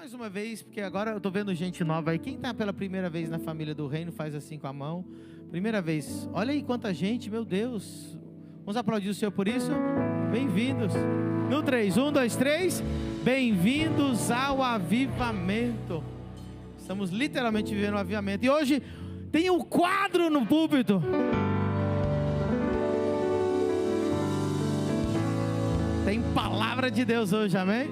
mais uma vez, porque agora eu estou vendo gente nova aí. Quem está pela primeira vez na família do reino, faz assim com a mão. Primeira vez. Olha aí quanta gente, meu Deus. Vamos aplaudir o Senhor por isso? Bem-vindos. No 3, 1, 2, 3. Bem-vindos ao avivamento. Estamos literalmente vivendo o avivamento. E hoje tem um quadro no púlpito. Tem palavra de Deus hoje, amém?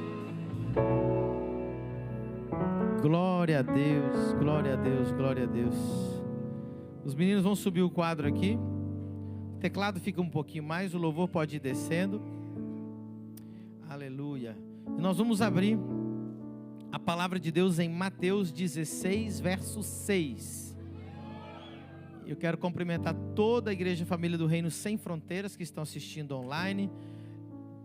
Glória a Deus, glória a Deus, glória a Deus. Os meninos vão subir o quadro aqui. O teclado fica um pouquinho mais, o louvor pode ir descendo. Aleluia. E nós vamos abrir a palavra de Deus em Mateus 16, verso 6. Eu quero cumprimentar toda a Igreja Família do Reino Sem Fronteiras que estão assistindo online.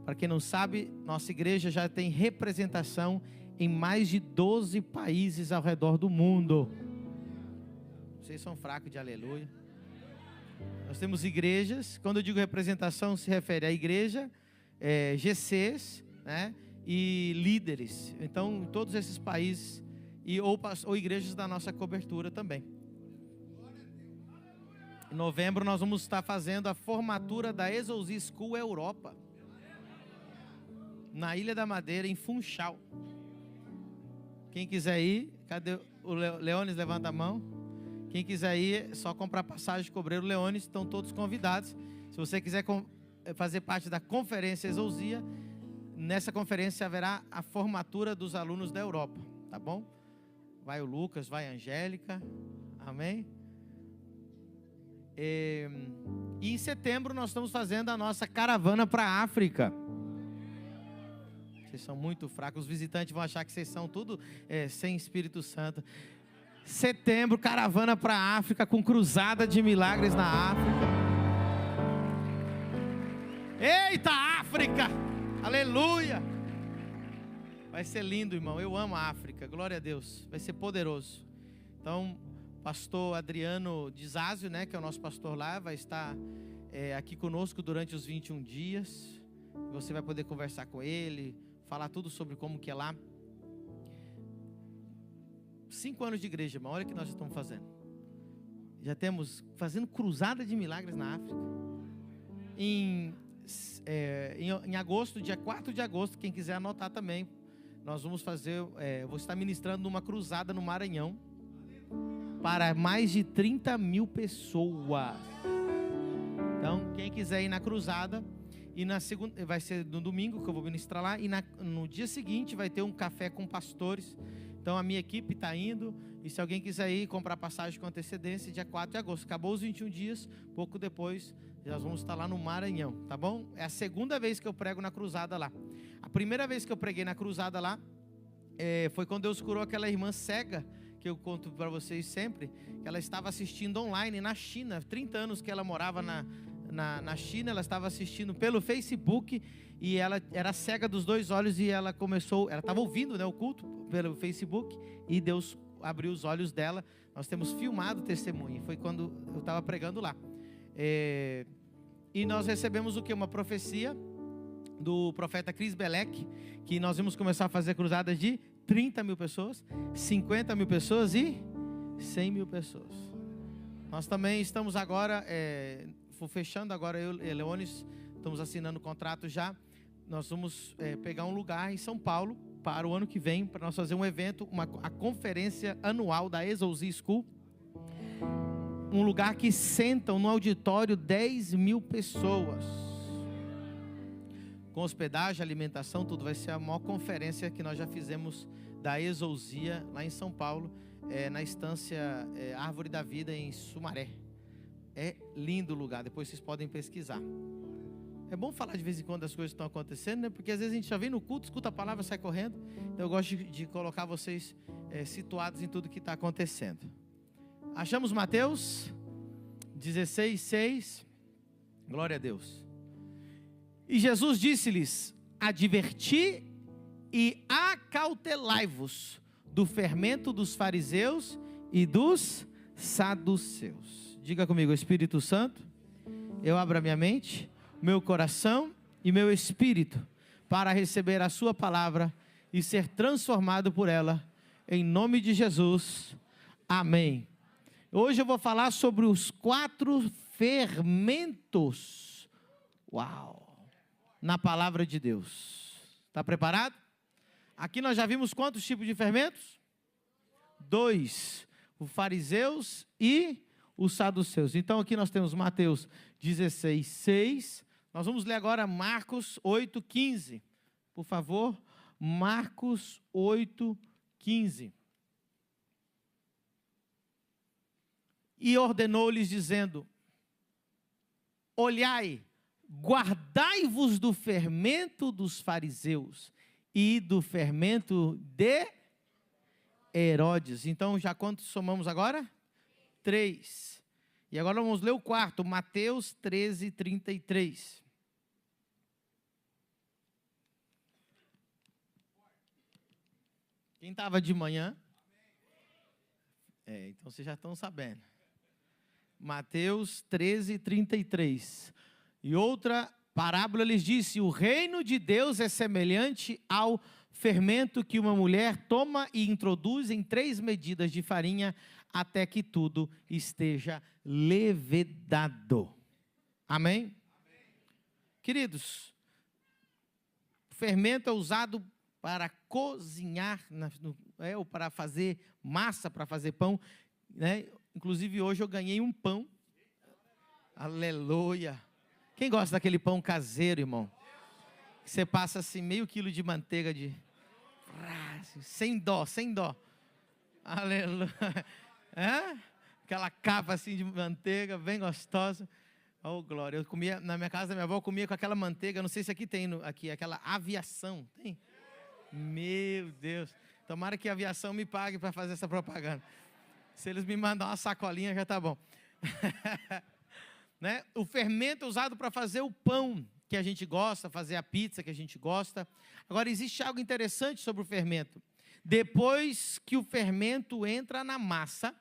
Para quem não sabe, nossa igreja já tem representação em mais de 12 países ao redor do mundo. Vocês são fracos de aleluia. Nós temos igrejas, quando eu digo representação, se refere à igreja, GCs, né, e líderes. Então, em todos esses países, ou igrejas da nossa cobertura também. Em novembro, nós vamos estar fazendo a formatura da Exousia School Europa, na Ilha da Madeira, em Funchal. Quem quiser ir, cadê o Leones? Levanta a mão. Quem quiser ir, é só comprar passagem, cobreiro Leones, estão todos convidados. Se você quiser fazer parte da conferência Exousia, nessa conferência haverá a formatura dos alunos da Europa, tá bom? Vai o Lucas, vai a Angélica, amém? E em setembro nós estamos fazendo a nossa caravana para a África. Vocês são muito fracos, os visitantes vão achar que vocês são tudo sem Espírito Santo. Setembro, caravana para a África, com cruzada de milagres na África. Eita, África! Aleluia! Vai ser lindo, irmão, eu amo a África, glória a Deus, vai ser poderoso. Então, pastor Adriano Dizásio, né, que é o nosso pastor lá, vai estar aqui conosco durante os 21 dias. Você vai poder conversar com ele, falar tudo sobre como que é lá. 5 anos de igreja, irmão, olha o que nós estamos fazendo. Já temos fazendo cruzada de milagres na África. Em agosto, dia 4 de agosto, quem quiser anotar também, nós vamos fazer, eu vou estar ministrando uma cruzada no Maranhão, para mais de 30 mil pessoas. Então, quem quiser ir na cruzada, e na segunda, vai ser no domingo que eu vou ministrar lá, e no dia seguinte vai ter um café com pastores. Então a minha equipe está indo, e se alguém quiser ir comprar passagem com antecedência, dia 4 de agosto, acabou os 21 dias, pouco depois nós vamos estar lá no Maranhão, tá bom? É a segunda vez que eu prego na cruzada lá. A primeira vez que eu preguei na cruzada lá, foi quando Deus curou aquela irmã cega, que eu conto para vocês sempre, que ela estava assistindo online na China, 30 anos que ela morava na China, ela estava assistindo pelo Facebook, e ela era cega dos 2 olhos, e ela estava ouvindo, né, o culto pelo Facebook, e Deus abriu os olhos dela. Nós temos filmado o testemunho, foi quando eu estava pregando lá. E nós recebemos o que? Uma profecia do profeta Chris Belec, que nós vamos começar a fazer cruzadas de 30 mil pessoas, 50 mil pessoas e 100 mil pessoas. Nós também estamos agora, fechando agora, eu e Leones, estamos assinando o contrato já. Nós vamos pegar um lugar em São Paulo, para o ano que vem, para nós fazer um evento, a conferência anual da Exousia School. Um lugar que sentam no auditório 10 mil pessoas. Com hospedagem, alimentação, tudo. Vai ser a maior conferência que nós já fizemos da Exousia, lá em São Paulo, na estância Árvore da Vida, em Sumaré. É lindo o lugar, depois vocês podem pesquisar. É bom falar de vez em quando as coisas estão acontecendo, né? Porque às vezes a gente já vem no culto, escuta a palavra, sai correndo. Então eu gosto de colocar vocês situados em tudo que está acontecendo. Achamos Mateus 16, 6. Glória a Deus. E Jesus disse-lhes: adverti e acautelai-vos do fermento dos fariseus e dos saduceus. Diga comigo: Espírito Santo, eu abro a minha mente, meu coração e meu espírito para receber a sua palavra e ser transformado por ela, em nome de Jesus, amém. Hoje eu vou falar sobre os 4 fermentos, na palavra de Deus. Está preparado? Aqui nós já vimos quantos tipos de fermentos? 2, os fariseus e os saduceus. Então aqui nós temos Mateus 16, 6, nós vamos ler agora Marcos 8, 15, por favor, Marcos 8, 15. E ordenou-lhes dizendo: olhai, guardai-vos do fermento dos fariseus e do fermento de Herodes. Então, já quantos somamos agora? 3. E agora vamos ler o 4, Mateus 13, 33. Quem estava de manhã? Então vocês já estão sabendo. Mateus 13, 33. E outra parábola lhes disse: o reino de Deus é semelhante ao fermento que uma mulher toma e introduz em 3 medidas de farinha, até que tudo esteja levedado. Amém? Amém. Queridos, o fermento é usado para cozinhar, ou para fazer massa, para fazer pão, né? Inclusive hoje eu ganhei um pão. Aleluia. Quem gosta daquele pão caseiro, irmão? Que você passa assim meio quilo de manteiga sem dó. Aleluia. Aquela capa assim de manteiga, bem gostosa. Oh, glória. Eu comia, na minha casa da minha avó, eu comia com aquela manteiga, não sei se aqui tem, aquela aviação. Tem? Meu Deus. Tomara que a aviação me pague para fazer essa propaganda. Se eles me mandam uma sacolinha, já está bom. Né? O fermento é usado para fazer o pão que a gente gosta, fazer a pizza que a gente gosta. Agora, existe algo interessante sobre o fermento. Depois que o fermento entra na massa,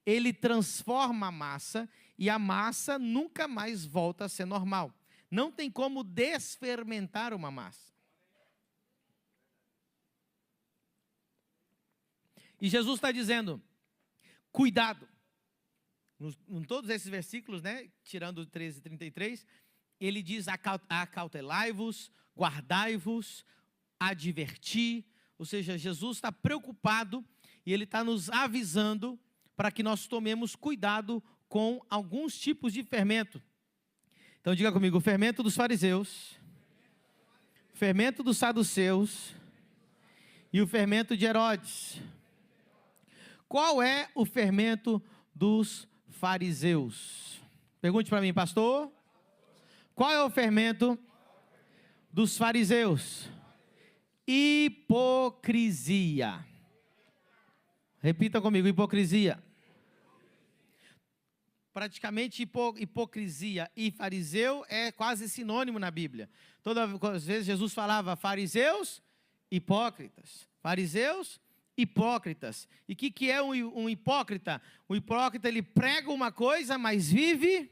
ele transforma a massa e a massa nunca mais volta a ser normal. Não tem como desfermentar uma massa. E Jesus está dizendo: cuidado. Em todos esses versículos, né, tirando o 13 e 33, ele diz: acautelai-vos, guardai-vos, adverti. Ou seja, Jesus está preocupado e ele está nos avisando para que nós tomemos cuidado com alguns tipos de fermento. Então diga comigo: o fermento dos fariseus, o fermento dos saduceus e o fermento de Herodes. Qual é o fermento dos fariseus? Pergunte para mim, pastor. Qual é o fermento dos fariseus? Hipocrisia. Repita comigo: hipocrisia. Praticamente hipocrisia e fariseu é quase sinônimo na Bíblia. Todas as vezes Jesus falava fariseus, hipócritas. Fariseus, hipócritas. E o que é um hipócrita? O hipócrita, ele prega uma coisa, mas vive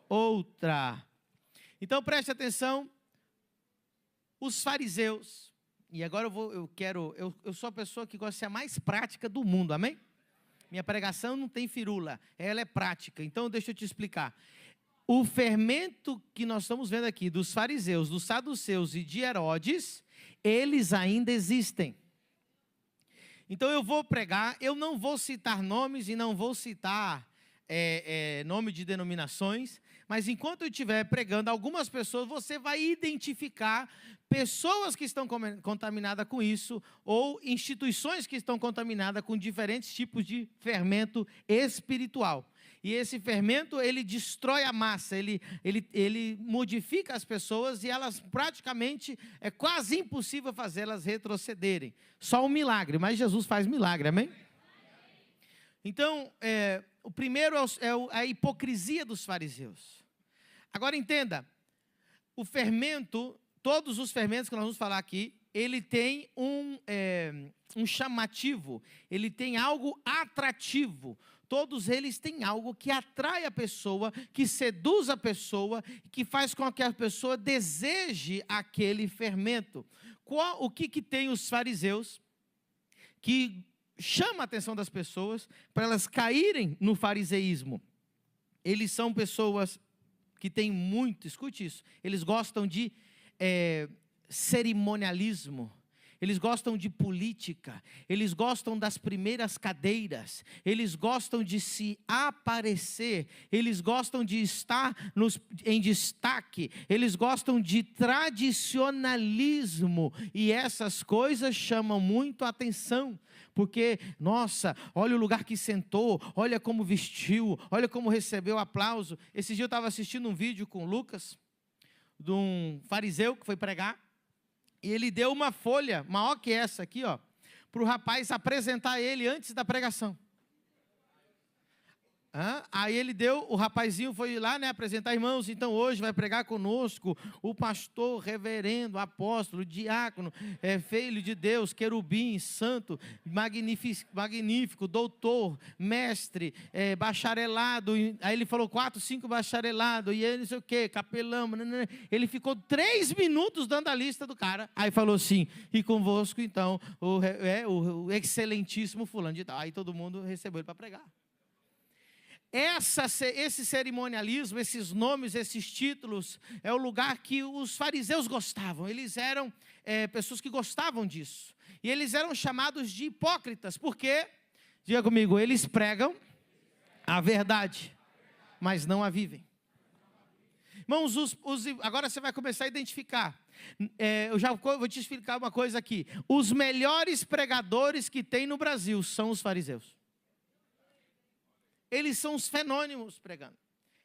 outra. Então preste atenção. Os fariseus, e agora eu sou a pessoa que gosta de ser a mais prática do mundo, amém? Minha pregação não tem firula, ela é prática. Então deixa eu te explicar. O fermento que nós estamos vendo aqui, dos fariseus, dos saduceus e de Herodes, eles ainda existem. Então eu vou pregar, eu não vou citar nomes e não vou citar nome de denominações, mas enquanto eu estiver pregando, algumas pessoas, você vai identificar pessoas que estão contaminadas com isso, ou instituições que estão contaminadas com diferentes tipos de fermento espiritual. E esse fermento, ele destrói a massa, ele modifica as pessoas e elas praticamente, é quase impossível fazê-las retrocederem. Só um milagre, mas Jesus faz milagre, amém? Então, o primeiro é a hipocrisia dos fariseus. Agora entenda, o fermento, todos os fermentos que nós vamos falar aqui, ele tem um chamativo, ele tem algo atrativo. Todos eles têm algo que atrai a pessoa, que seduz a pessoa, que faz com que a pessoa deseje aquele fermento. O que tem os fariseus que chama a atenção das pessoas para elas caírem no fariseísmo? Eles são pessoas que têm muito, escute isso, eles gostam de cerimonialismo. Eles gostam de política, eles gostam das primeiras cadeiras, eles gostam de se aparecer, eles gostam de estar em destaque, eles gostam de tradicionalismo, e essas coisas chamam muito a atenção, porque, nossa, olha o lugar que sentou, olha como vestiu, olha como recebeu aplauso. Esse dia eu estava assistindo um vídeo com o Lucas, de um fariseu que foi pregar, e ele deu uma folha, maior que essa aqui, ó, para o rapaz apresentar ele antes da pregação. Aí ele deu, o rapazinho foi lá, né, apresentar, irmãos, então hoje vai pregar conosco o pastor, reverendo, apóstolo, diácono, filho de Deus, querubim, santo, magnífico, doutor, mestre, bacharelado. Aí ele falou 4, 5 bacharelado, e ele não sei o que, capelão, ele ficou 3 minutos dando a lista do cara, aí falou assim, e convosco então, o excelentíssimo fulano de tal. Aí todo mundo recebeu ele para pregar. Esse cerimonialismo, esses nomes, esses títulos, é o lugar que os fariseus gostavam. Eles eram pessoas que gostavam disso. E eles eram chamados de hipócritas, porque, diga comigo, eles pregam a verdade, mas não a vivem. Irmãos, agora você vai começar a identificar. Eu vou te explicar uma coisa aqui. Os melhores pregadores que tem no Brasil são os fariseus. Eles são os fenômenos pregando.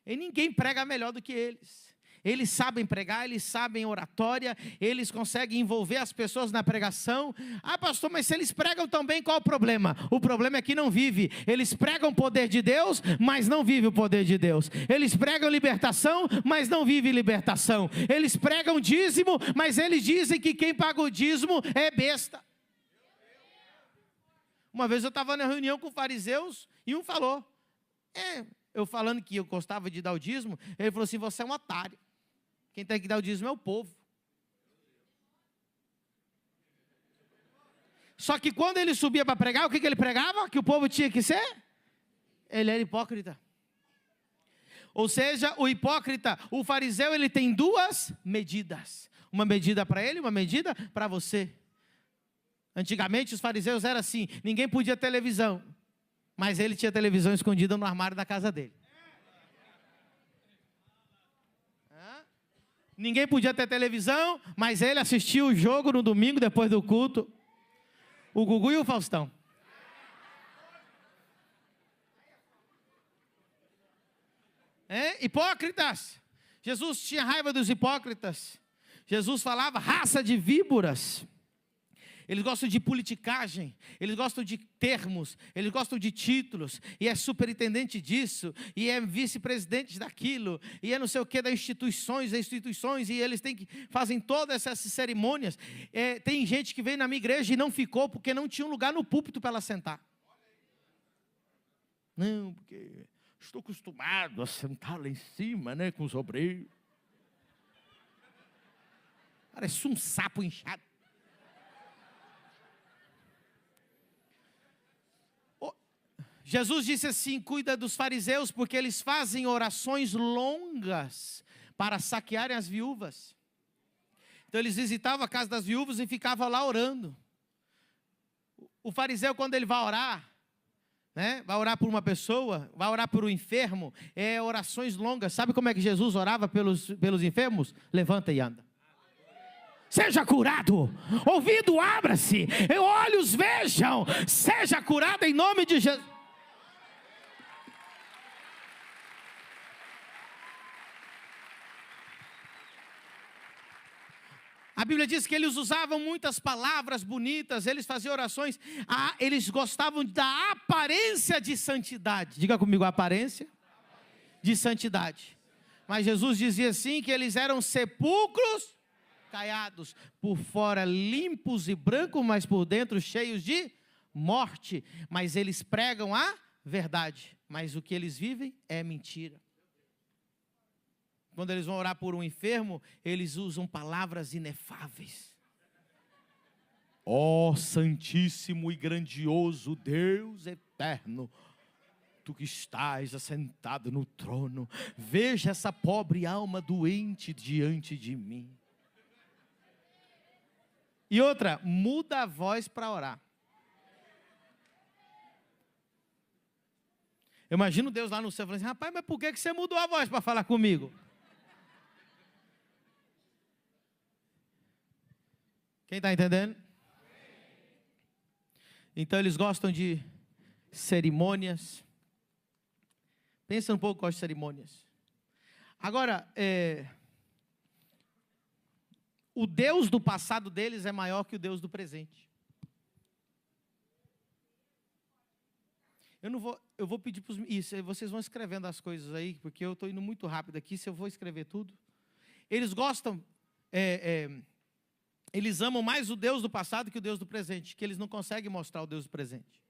E ninguém prega melhor do que eles. Eles sabem pregar, eles sabem oratória, eles conseguem envolver as pessoas na pregação. Ah, pastor, mas se eles pregam tão bem, qual o problema? O problema é que não vive. Eles pregam o poder de Deus, mas não vive o poder de Deus. Eles pregam libertação, mas não vive libertação. Eles pregam dízimo, mas eles dizem que quem paga o dízimo é besta. Uma vez eu estava na reunião com fariseus e um falou, eu falando que eu gostava de dar o dízimo, ele falou assim, você é um otário. Quem tem que dar o dízimo é o povo. Só que quando ele subia para pregar, o que ele pregava? Que o povo tinha que ser? Ele era hipócrita. Ou seja, o hipócrita, o fariseu, ele tem 2 medidas. Uma medida para ele, uma medida para você. Antigamente os fariseus eram assim, ninguém podia ter televisão. Mas ele tinha televisão escondida no armário da casa dele. Ninguém podia ter televisão, mas ele assistia o jogo no domingo depois do culto. O Gugu e o Faustão. Hipócritas. Jesus tinha raiva dos hipócritas. Jesus falava, raça de víboras. Eles gostam de politicagem, eles gostam de termos, eles gostam de títulos, e é superintendente disso, e é vice-presidente daquilo, e é não sei o que das instituições, e eles fazem todas essas cerimônias. Tem gente que veio na minha igreja e não ficou, porque não tinha um lugar no púlpito para ela sentar. Não, porque estou acostumado a sentar lá em cima, né, com os obreiros. Parece um sapo inchado. Jesus disse assim, cuida dos fariseus, porque eles fazem orações longas para saquearem as viúvas. Então eles visitavam a casa das viúvas e ficavam lá orando. O fariseu, quando ele vai orar, né, vai orar por uma pessoa, vai orar por um enfermo, orações longas. Sabe como é que Jesus orava pelos enfermos? Levanta e anda. Seja curado, ouvido abra-se, olhos vejam, seja curado em nome de Jesus. A Bíblia diz que eles usavam muitas palavras bonitas, eles faziam orações, eles gostavam da aparência de santidade. Diga comigo, aparência de santidade. Mas Jesus dizia assim, que eles eram sepulcros caiados, por fora limpos e brancos, mas por dentro cheios de morte. Mas eles pregam a verdade, mas o que eles vivem é mentira. Quando eles vão orar por um enfermo, eles usam palavras inefáveis. Ó Santíssimo e grandioso Deus eterno, tu que estás assentado no trono, veja essa pobre alma doente diante de mim. E outra, muda a voz para orar. Eu imagino Deus lá no céu falando assim: rapaz, mas por que você mudou a voz para falar comigo? Quem está entendendo? Então eles gostam de cerimônias. Pensa um pouco com as cerimônias. Agora, o Deus do passado deles é maior que o Deus do presente. Eu vou pedir para isso, vocês vão escrevendo as coisas aí, porque eu estou indo muito rápido aqui, se eu vou escrever tudo. Eles gostam, eles amam mais o Deus do passado que o Deus do presente, que eles não conseguem mostrar o Deus do presente.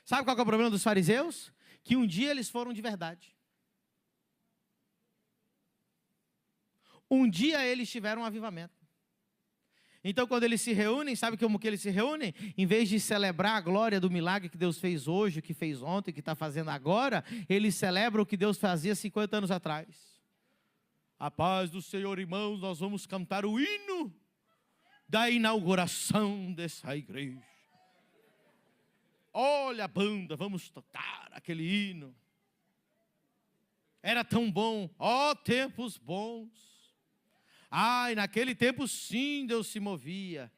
Sabe qual que é o problema dos fariseus? Que um dia eles foram de verdade. Um dia eles tiveram um avivamento. Então, quando eles se reúnem, sabe como que eles se reúnem? Em vez de celebrar a glória do milagre que Deus fez hoje, que fez ontem, que está fazendo agora, eles celebram o que Deus fazia 50 anos atrás. A paz do Senhor, irmãos, nós vamos cantar o hino da inauguração dessa igreja. Olha a banda, vamos tocar aquele hino. Era tão bom, ó tempos bons. Ai, naquele tempo sim Deus se movia.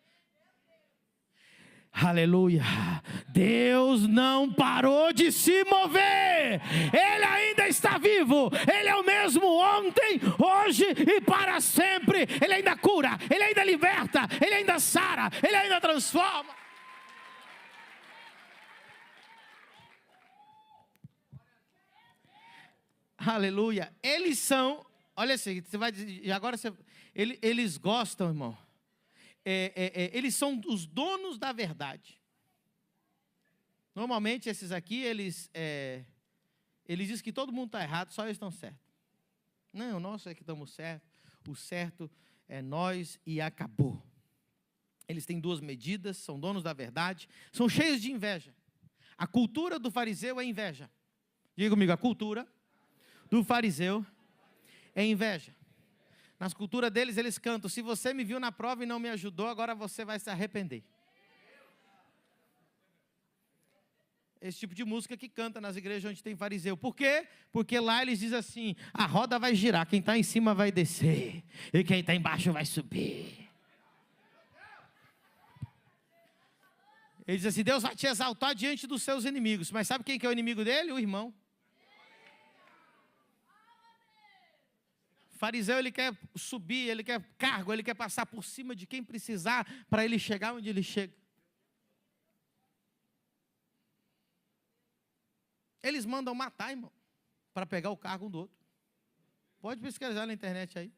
Aleluia. Deus não parou de se mover. Ele ainda está vivo. Ele é o mesmo ontem, hoje e para sempre. Ele ainda cura, ele ainda liberta, ele ainda sara, ele ainda transforma. Aleluia. Eles são, olha assim, você vai dizer, agora eles gostam, irmão. Eles são os donos da verdade. Normalmente esses aqui, eles dizem que todo mundo está errado, só eles estão certos. Não, nós é que estamos certos. O certo é nós e acabou. Eles têm duas medidas, são donos da verdade, são cheios de inveja. A cultura do fariseu é inveja. Diga comigo, a cultura do fariseu é inveja. Nas culturas deles, eles cantam: se você me viu na prova e não me ajudou, agora você vai se arrepender. Esse tipo de música que canta nas igrejas onde tem fariseu. Por quê? Porque lá eles dizem assim: a roda vai girar, quem está em cima vai descer, e quem está embaixo vai subir. Ele diz assim: Deus vai te exaltar diante dos seus inimigos. Mas sabe quem que é o inimigo dele? O irmão. O fariseu, ele quer subir, ele quer cargo, ele quer passar por cima de quem precisar para ele chegar onde ele chega. Eles mandam matar, irmão, para pegar o cargo um do outro. Pode pesquisar na internet aí.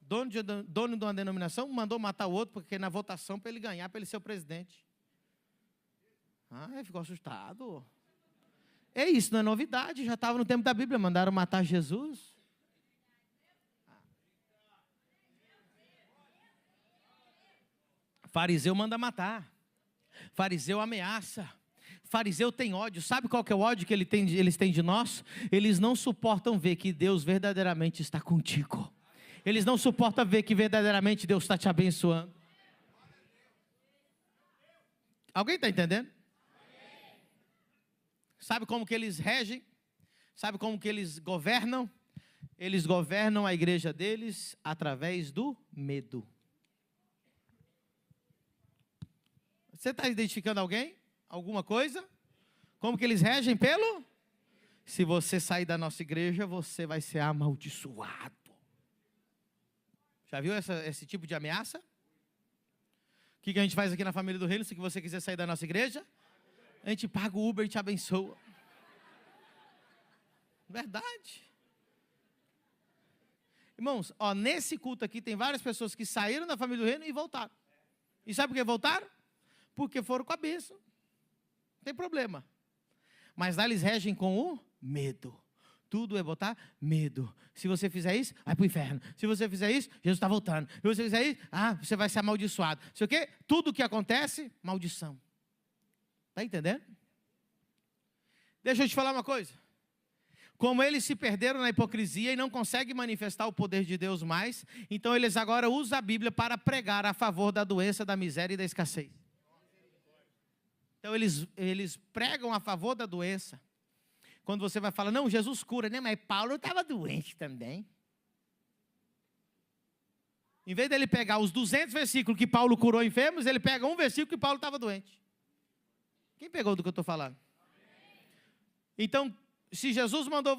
Dono de uma denominação mandou matar o outro porque na votação para ele ganhar, para ele ser o presidente. Ele ficou assustado. É isso, não é novidade, já estava no tempo da Bíblia, mandaram matar Jesus. Fariseu manda matar. Fariseu ameaça. Fariseu tem ódio. Sabe qual que é o ódio que eles têm de nós? Eles não suportam ver que Deus verdadeiramente está contigo. Eles não suportam ver que verdadeiramente Deus está te abençoando. Alguém está entendendo? Sabe como que eles regem? Sabe como que eles governam? Eles governam a igreja deles através do medo. Você está identificando alguém? Alguma coisa? Como que eles regem? Pelo? Se você sair da nossa igreja, você vai ser amaldiçoado. Já viu esse tipo de ameaça? O que a gente faz aqui na Família do Reino? Se você quiser sair da nossa igreja, a gente paga o Uber e te abençoa. Verdade. Irmãos, ó, nesse culto aqui tem várias pessoas que saíram da família do reino e voltaram. E sabe por que voltaram? Porque foram com a bênção. Não tem problema. Mas lá eles regem com o medo. Tudo é botar medo. Se você fizer isso, vai para o inferno. Se você fizer isso, Jesus está voltando. Se você fizer isso, você vai ser amaldiçoado. Sei o quê? Tudo que acontece, maldição. Está entendendo? Deixa eu te falar uma coisa. Como eles se perderam na hipocrisia e não conseguem manifestar o poder de Deus mais, então eles agora usam a Bíblia para pregar a favor da doença, da miséria e da escassez. Então eles pregam a favor da doença. Quando você vai falar, não, Jesus cura, né? Mas Paulo estava doente também. Em vez dele pegar os 200 versículos que Paulo curou enfermos, ele pega um versículo que Paulo estava doente. Quem pegou do que eu estou falando? Então, se Jesus mandou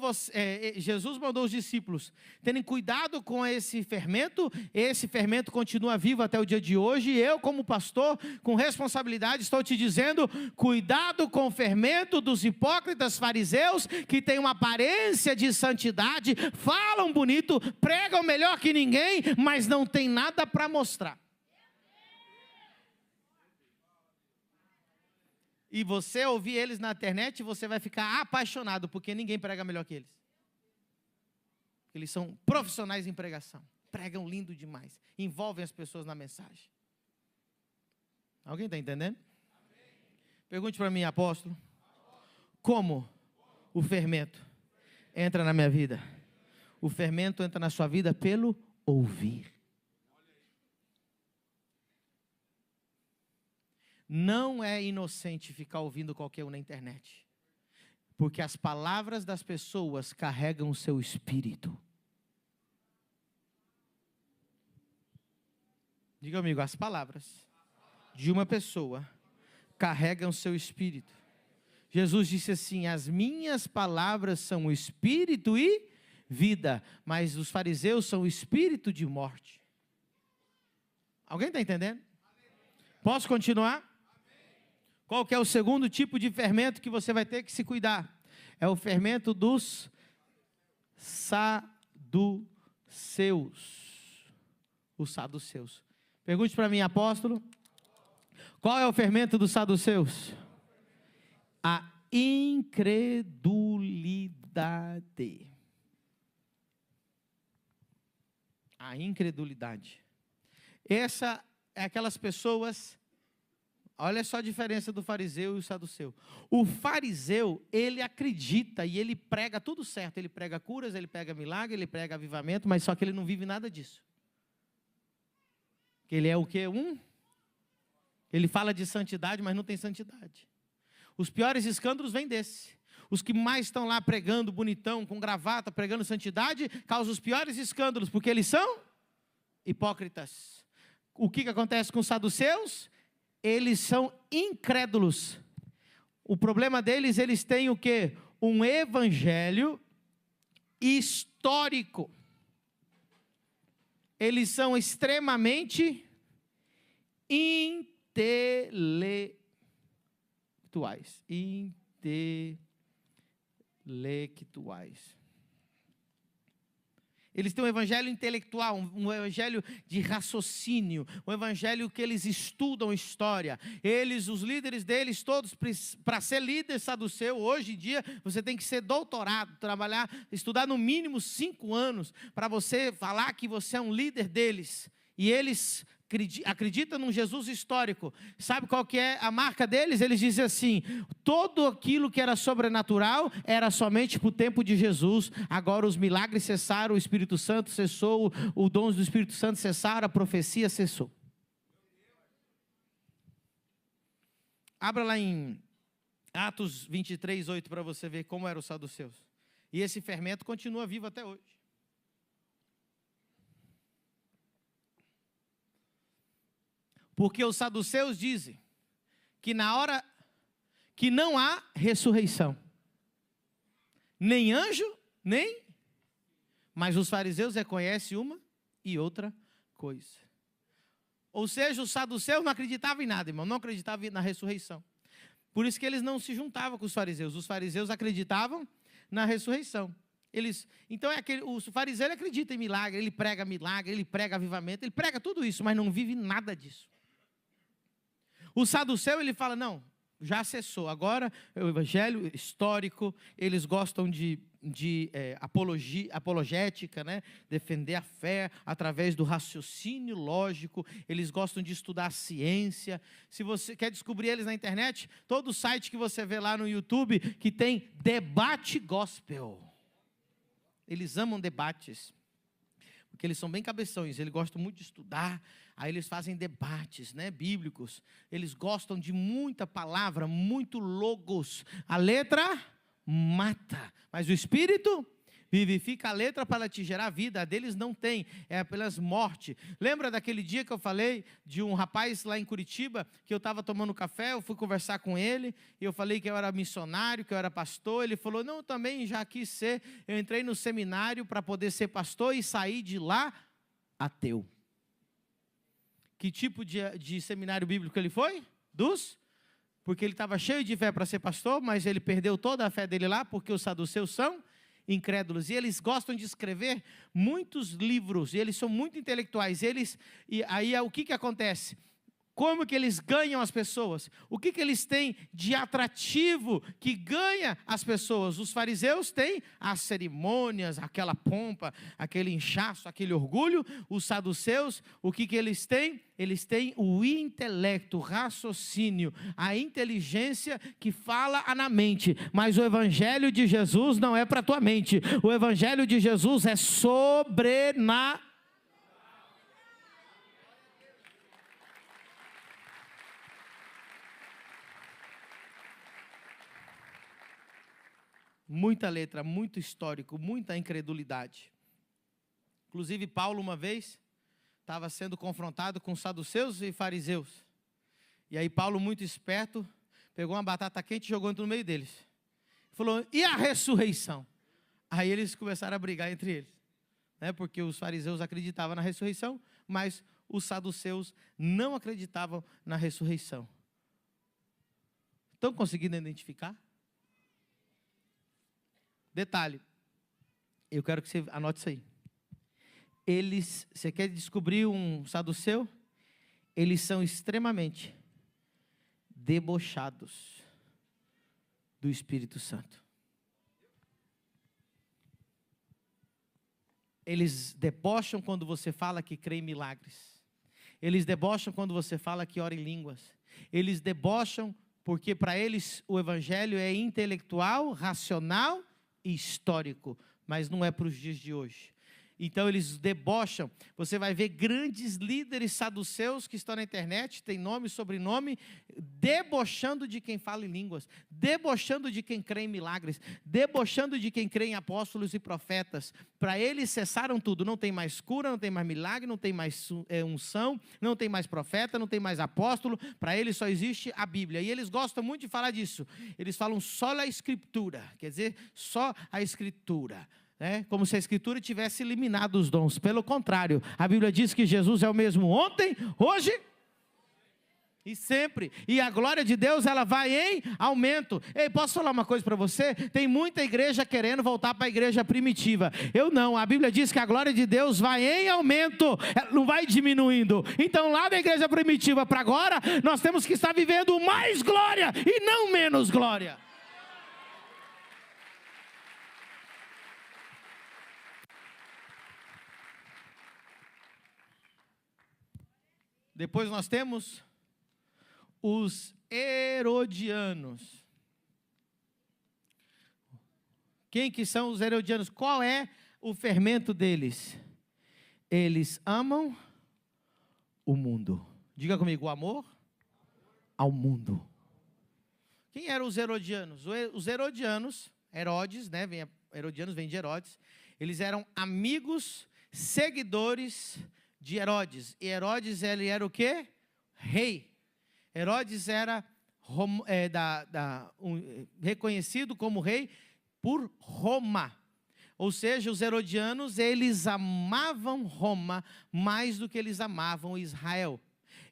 os discípulos terem cuidado com esse fermento continua vivo até o dia de hoje, e eu como pastor, com responsabilidade, estou te dizendo, cuidado com o fermento dos hipócritas fariseus, que têm uma aparência de santidade, falam bonito, pregam melhor que ninguém, mas não tem nada para mostrar. E você ouvir eles na internet, você vai ficar apaixonado, porque ninguém prega melhor que eles. Eles são profissionais em pregação. Pregam lindo demais. Envolvem as pessoas na mensagem. Alguém está entendendo? Pergunte para mim, apóstolo. Como o fermento entra na minha vida? O fermento entra na sua vida pelo ouvir. Não é inocente ficar ouvindo qualquer um na internet. Porque as palavras das pessoas carregam o seu espírito. Diga comigo, as palavras de uma pessoa carregam o seu espírito. Jesus disse assim, as minhas palavras são o espírito e vida, mas os fariseus são o espírito de morte. Alguém está entendendo? Posso continuar? Qual que é o segundo tipo de fermento que você vai ter que se cuidar? É o fermento dos saduceus. Os saduceus. Pergunte para mim, apóstolo. Qual é o fermento dos saduceus? A incredulidade. A incredulidade. Essa é aquelas pessoas... Olha só a diferença do fariseu e o saduceu. O fariseu, ele acredita e ele prega tudo certo. Ele prega curas, ele prega milagre, ele prega avivamento, mas só que ele não vive nada disso. Ele é o quê? Ele fala de santidade, mas não tem santidade. Os piores escândalos vêm desse. Os que mais estão lá pregando bonitão, com gravata, pregando santidade, causam os piores escândalos, porque eles são hipócritas. O que acontece com os saduceus? Eles são incrédulos. O problema deles, eles têm o quê? Um evangelho histórico. Eles são extremamente intelectuais. Eles têm um evangelho intelectual, um evangelho de raciocínio, um evangelho que eles estudam história. Os líderes deles todos, para ser líder saduceu, hoje em dia, você tem que ser doutorado, estudar no mínimo 5 anos, para você falar que você é um líder deles. E eles acreditam num Jesus histórico. Sabe qual que é a marca deles? Eles dizem assim, tudo aquilo que era sobrenatural era somente para o tempo de Jesus. Agora os milagres cessaram, o Espírito Santo cessou, o dom do Espírito Santo cessaram, a profecia cessou. Abra lá em Atos 23, 8 para você ver como eram os saduceus. E esse fermento continua vivo até hoje. Porque os saduceus dizem que na hora que não há ressurreição, nem anjo, mas os fariseus reconhecem uma e outra coisa. Ou seja, os saduceus não acreditavam em nada, irmão, não acreditavam na ressurreição. Por isso que eles não se juntavam com os fariseus acreditavam na ressurreição. Então o fariseu ele acredita em milagre, ele prega avivamento, ele prega tudo isso, mas não vive nada disso. O saduceu ele fala, não, já cessou, agora é o evangelho histórico, eles gostam de apologética, né? Defender a fé através do raciocínio lógico, eles gostam de estudar a ciência. Se você quer descobrir eles na internet, todo site que você vê lá no YouTube, que tem debate gospel, eles amam debates, porque eles são bem cabeções, eles gostam muito de estudar, aí eles fazem debates, né, bíblicos, eles gostam de muita palavra, muito logos, a letra mata, mas o Espírito vivifica a letra para te gerar vida, a deles não tem, é apenas morte. Lembra daquele dia que eu falei de um rapaz lá em Curitiba, que eu estava tomando café, eu fui conversar com ele, e eu falei que eu era missionário, que eu era pastor, ele falou, não, eu também já quis ser, eu entrei no seminário para poder ser pastor e saí de lá ateu. Que tipo de seminário bíblico ele foi? Porque ele estava cheio de fé para ser pastor, mas ele perdeu toda a fé dele lá, porque os saduceus são incrédulos, e eles gostam de escrever muitos livros, e eles são muito intelectuais, e aí o que acontece? Como que eles ganham as pessoas? O que eles têm de atrativo que ganha as pessoas? Os fariseus têm as cerimônias, aquela pompa, aquele inchaço, aquele orgulho. Os saduceus, o que eles têm? Eles têm o intelecto, o raciocínio, a inteligência que fala na mente. Mas o evangelho de Jesus não é para a tua mente. O evangelho de Jesus é sobrenatural. Muita letra, muito histórico, muita incredulidade. Inclusive Paulo uma vez estava sendo confrontado com saduceus e fariseus. E aí Paulo, muito esperto, pegou uma batata quente e jogou no meio deles. Falou, e a ressurreição? Aí eles começaram a brigar entre eles, né? Porque os fariseus acreditavam na ressurreição, mas os saduceus não acreditavam na ressurreição. Estão conseguindo identificar? Detalhe, eu quero que você anote isso aí. Você quer descobrir um saduceu? Eles são extremamente debochados do Espírito Santo. Eles debocham quando você fala que crê em milagres. Eles debocham quando você fala que ora em línguas. Eles debocham porque para eles o evangelho é intelectual, racional e histórico, mas não é para os dias de hoje. Então eles debocham. Você vai ver grandes líderes saduceus que estão na internet, tem nome e sobrenome, debochando de quem fala em línguas, debochando de quem crê em milagres, debochando de quem crê em apóstolos e profetas. Para eles cessaram tudo, não tem mais cura, não tem mais milagre, não tem mais unção, não tem mais profeta, não tem mais apóstolo, para eles só existe a Bíblia, e eles gostam muito de falar disso. Eles falam só a Escritura, quer dizer, só a Escritura. Como se a Escritura tivesse eliminado os dons. Pelo contrário, a Bíblia diz que Jesus é o mesmo ontem, hoje e sempre. E a glória de Deus, ela vai em aumento. Ei, posso falar uma coisa para você? Tem muita igreja querendo voltar para a igreja primitiva. Eu não. A Bíblia diz que a glória de Deus vai em aumento, ela não vai diminuindo. Então lá da igreja primitiva para agora, nós temos que estar vivendo mais glória e não menos glória. Depois nós temos os herodianos. Quem que são os herodianos? Qual é o fermento deles? Eles amam o mundo. Diga comigo, o amor ao mundo. Quem eram os herodianos? Os herodianos, Herodes, né? Herodianos vem de Herodes. Eles eram amigos, seguidores de Herodes. E Herodes, ele era o quê? Rei. Herodes era reconhecido como rei por Roma. Ou seja, os herodianos, eles amavam Roma mais do que eles amavam Israel.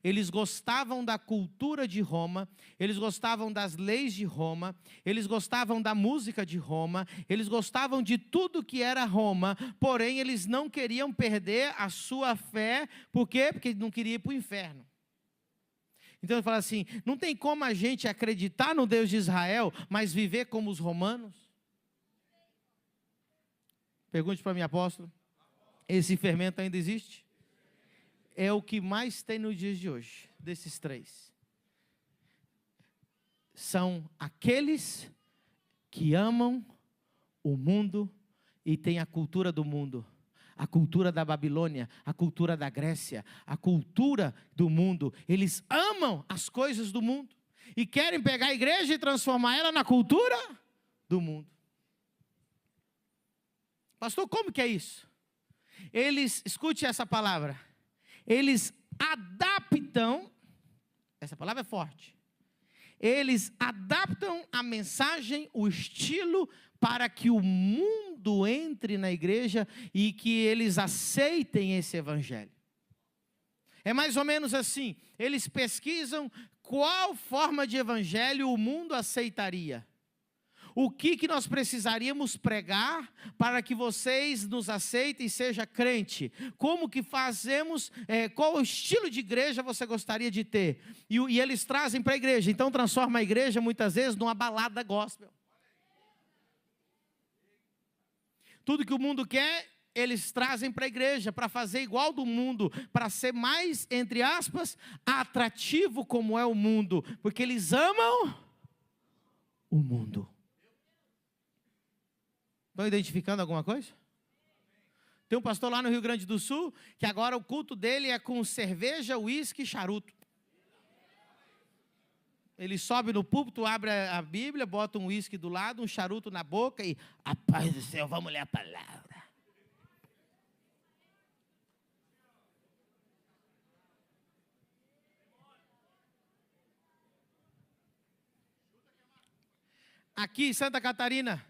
eles gostavam da cultura de Roma, eles gostavam das leis de Roma, eles gostavam da música de Roma, eles gostavam de tudo que era Roma, porém eles não queriam perder a sua fé, por quê? Porque não queriam ir para o inferno. Então ele fala assim, não tem como a gente acreditar no Deus de Israel, mas viver como os romanos? Pergunte para mim, apóstolo, esse fermento ainda existe? É o que mais tem nos dias de hoje, desses três. São aqueles que amam o mundo e têm a cultura do mundo. A cultura da Babilônia, a cultura da Grécia, a cultura do mundo. Eles amam as coisas do mundo e querem pegar a igreja e transformar ela na cultura do mundo. Pastor, como que é isso? Eles, escute essa palavra, eles adaptam, essa palavra é forte, eles adaptam a mensagem, o estilo, para que o mundo entre na igreja e que eles aceitem esse evangelho. É mais ou menos assim, eles pesquisam qual forma de evangelho o mundo aceitaria. O que nós precisaríamos pregar para que vocês nos aceitem e seja crente? Como que fazemos, qual estilo de igreja você gostaria de ter? E eles trazem para a igreja, então transforma a igreja muitas vezes numa balada gospel. Tudo que o mundo quer, eles trazem para a igreja, para fazer igual do mundo, para ser mais, entre aspas, atrativo como é o mundo, porque eles amam o mundo. Estão identificando alguma coisa? Tem um pastor lá no Rio Grande do Sul, que agora o culto dele é com cerveja, uísque e charuto. Ele sobe no púlpito, abre a Bíblia, bota um uísque do lado, um charuto na boca e, a paz do céu, vamos ler a palavra. Aqui em Santa Catarina,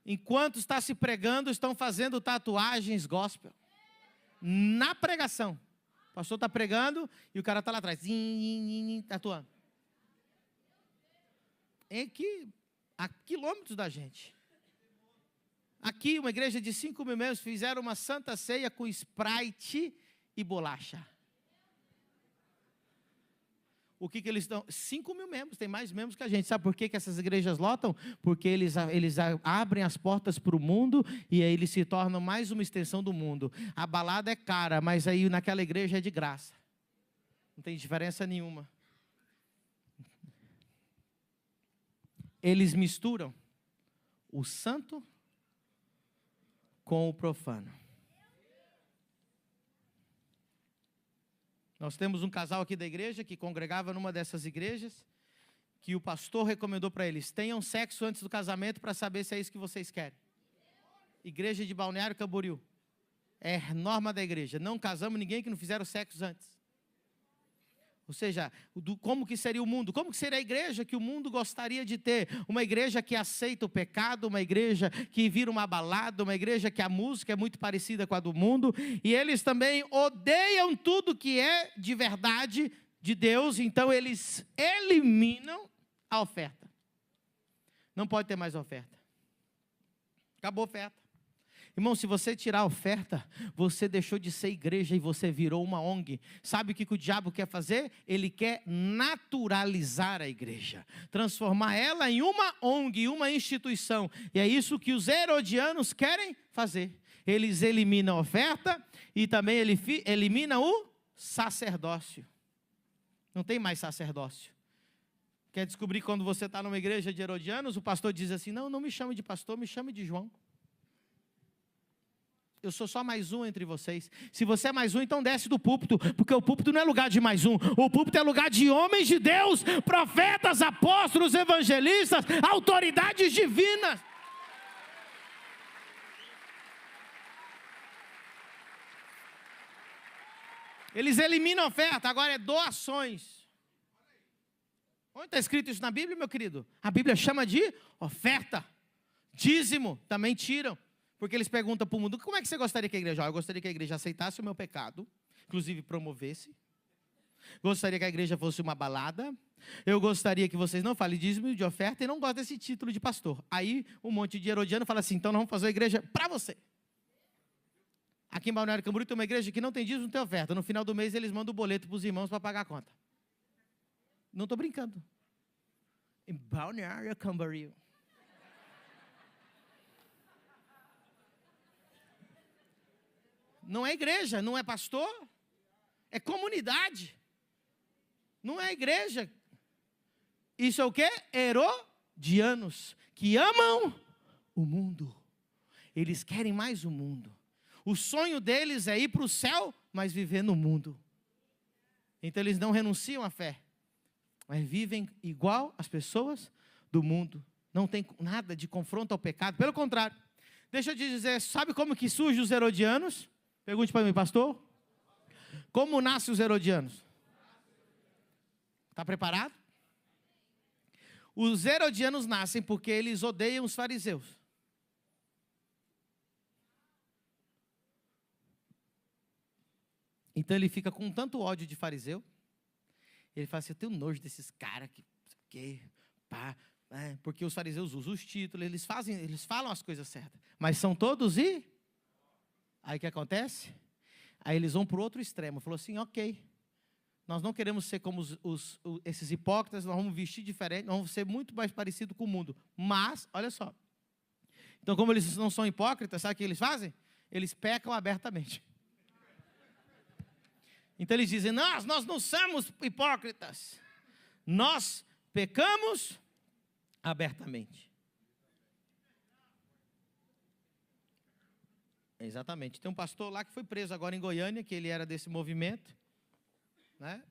enquanto está se pregando, estão fazendo tatuagens gospel. Na pregação. O pastor está pregando e o cara está lá atrás, tatuando. É aqui, a quilômetros da gente. Aqui, uma igreja de 5.000 membros, fizeram uma santa ceia com Sprite e bolacha. O que eles estão? 5.000 membros, tem mais membros que a gente. Sabe por que essas igrejas lotam? Porque eles abrem as portas para o mundo e aí eles se tornam mais uma extensão do mundo. A balada é cara, mas aí naquela igreja é de graça. Não tem diferença nenhuma. Eles misturam o santo com o profano. Nós temos um casal aqui da igreja que congregava numa dessas igrejas, que o pastor recomendou para eles, tenham sexo antes do casamento para saber se é isso que vocês querem. Igreja de Balneário Camboriú. É norma da igreja, não casamos ninguém que não fizeram sexo antes. Ou seja, como que seria o mundo? Como que seria a igreja que o mundo gostaria de ter? Uma igreja que aceita o pecado, uma igreja que vira uma balada, uma igreja que a música é muito parecida com a do mundo. E eles também odeiam tudo que é de verdade de Deus, então eles eliminam a oferta. Não pode ter mais oferta. Acabou a oferta. Irmão, se você tirar a oferta, você deixou de ser igreja e você virou uma ONG. Sabe o que o diabo quer fazer? Ele quer naturalizar a igreja, transformar ela em uma ONG, uma instituição. E é isso que os herodianos querem fazer. Eles eliminam a oferta e também eliminam o sacerdócio. Não tem mais sacerdócio. Quer descobrir quando você está numa igreja de herodianos, o pastor diz assim, não me chame de pastor, me chame de João. Eu sou só mais um entre vocês. Se você é mais um, então desce do púlpito, porque o púlpito não é lugar de mais um. O púlpito é lugar de homens de Deus, profetas, apóstolos, evangelistas, autoridades divinas. Eles eliminam a oferta, agora é doações. Onde está escrito isso na Bíblia, meu querido? A Bíblia chama de oferta. Dízimo, também tiram. Porque eles perguntam para o mundo, como é que você gostaria que a igreja? Eu gostaria que a igreja aceitasse o meu pecado, inclusive promovesse. Gostaria que a igreja fosse uma balada. Eu gostaria que vocês não falem dízimo de oferta e não gostem desse título de pastor. Aí um monte de herodiano fala assim, então nós vamos fazer uma igreja para você. Aqui em Balneário Camboriú tem uma igreja que não tem dízimo, não tem oferta. No final do mês eles mandam o boleto para os irmãos para pagar a conta. Não estou brincando. Em Balneário Camboriú. Não é igreja, não é pastor, é comunidade. Não é igreja. Isso é o quê? Herodianos, que amam o mundo. Eles querem mais o mundo. O sonho deles é ir para o céu, mas viver no mundo. Então eles não renunciam à fé, mas vivem igual as pessoas do mundo. Não tem nada de confronto ao pecado, pelo contrário. Deixa eu te dizer, sabe como que surgem os herodianos? Pergunte para mim, pastor. Como nascem os herodianos? Está preparado? Os herodianos nascem porque eles odeiam os fariseus. Então ele fica com tanto ódio de fariseu. Ele fala assim, eu tenho nojo desses caras que pá, né? Porque os fariseus usam os títulos, eles falam as coisas certas. Mas são todos e... Aí o que acontece? Aí eles vão para o outro extremo. Falou assim, ok, nós não queremos ser como esses hipócritas, nós vamos vestir diferente, nós vamos ser muito mais parecidos com o mundo. Mas, olha só. Então, como eles não são hipócritas, sabe o que eles fazem? Eles pecam abertamente. Então eles dizem, nós não somos hipócritas. Nós pecamos abertamente. Exatamente. Tem um pastor lá que foi preso agora em Goiânia, que ele era desse movimento, né?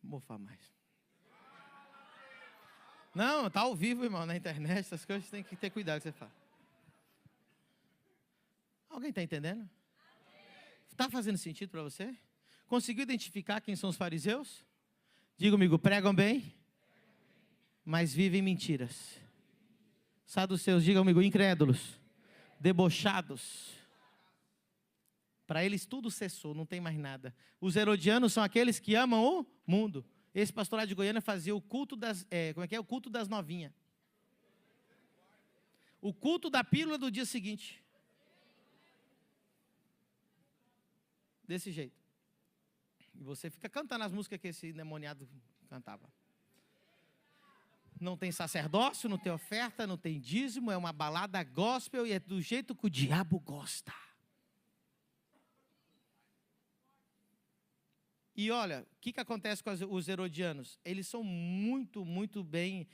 Vou mofar mais. Não, está ao vivo, irmão, na internet, essas coisas tem que ter cuidado que você fala. Alguém está entendendo? Está fazendo sentido para você? Conseguiu identificar quem são os fariseus? Diga comigo, pregam bem, mas vivem mentiras. Saduceus, diga comigo, incrédulos, debochados. Para eles tudo cessou, não tem mais nada. Os herodianos são aqueles que amam o mundo. Esse pastor lá de Goiânia fazia o culto das, O culto das novinhas. O culto da pílula do dia seguinte. Desse jeito. E você fica cantando as músicas que esse endemoniado cantava. Não tem sacerdócio, não tem oferta, não tem dízimo, é uma balada gospel e é do jeito que o diabo gosta. E olha, o que acontece com os herodianos? Eles são muito, muito bem,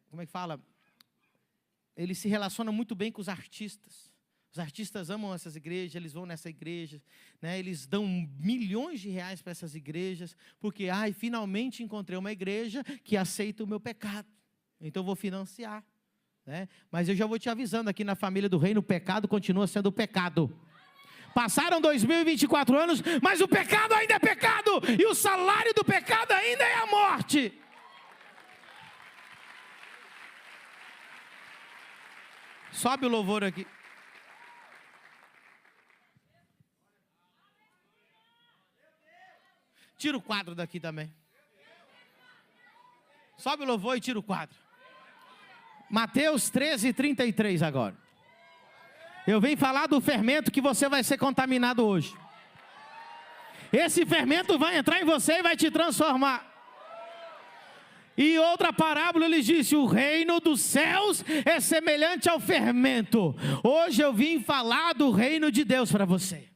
como é que fala? Eles se relacionam muito bem com os artistas. Os artistas amam essas igrejas, eles vão nessa igreja, né? Eles dão milhões de reais para essas igrejas, porque, finalmente encontrei uma igreja que aceita o meu pecado, então eu vou financiar, né? Mas eu já vou te avisando, aqui na família do reino, o pecado continua sendo pecado. Passaram 2024 anos, mas o pecado ainda é pecado, e o salário do pecado ainda é a morte. Sobe o louvor aqui. Tira o quadro daqui também. Sobe o louvor e tira o quadro. Mateus 13:33 agora. Eu venho falar do fermento que você vai ser contaminado hoje. Esse fermento vai entrar em você e vai te transformar. E outra parábola ele disse, o reino dos céus é semelhante ao fermento. Hoje eu vim falar do reino de Deus para você.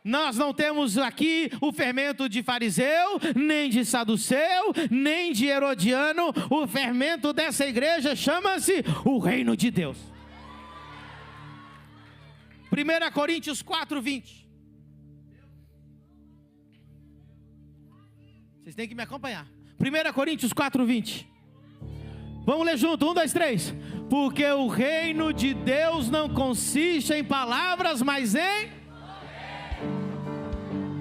Nós não temos aqui o fermento de fariseu, nem de saduceu, nem de herodiano. O fermento dessa igreja chama-se o reino de Deus. 1 Coríntios 4:20. Vocês têm que me acompanhar. 1 Coríntios 4:20. Vamos ler junto, 1, 2, 3. Porque o reino de Deus não consiste em palavras, mas em...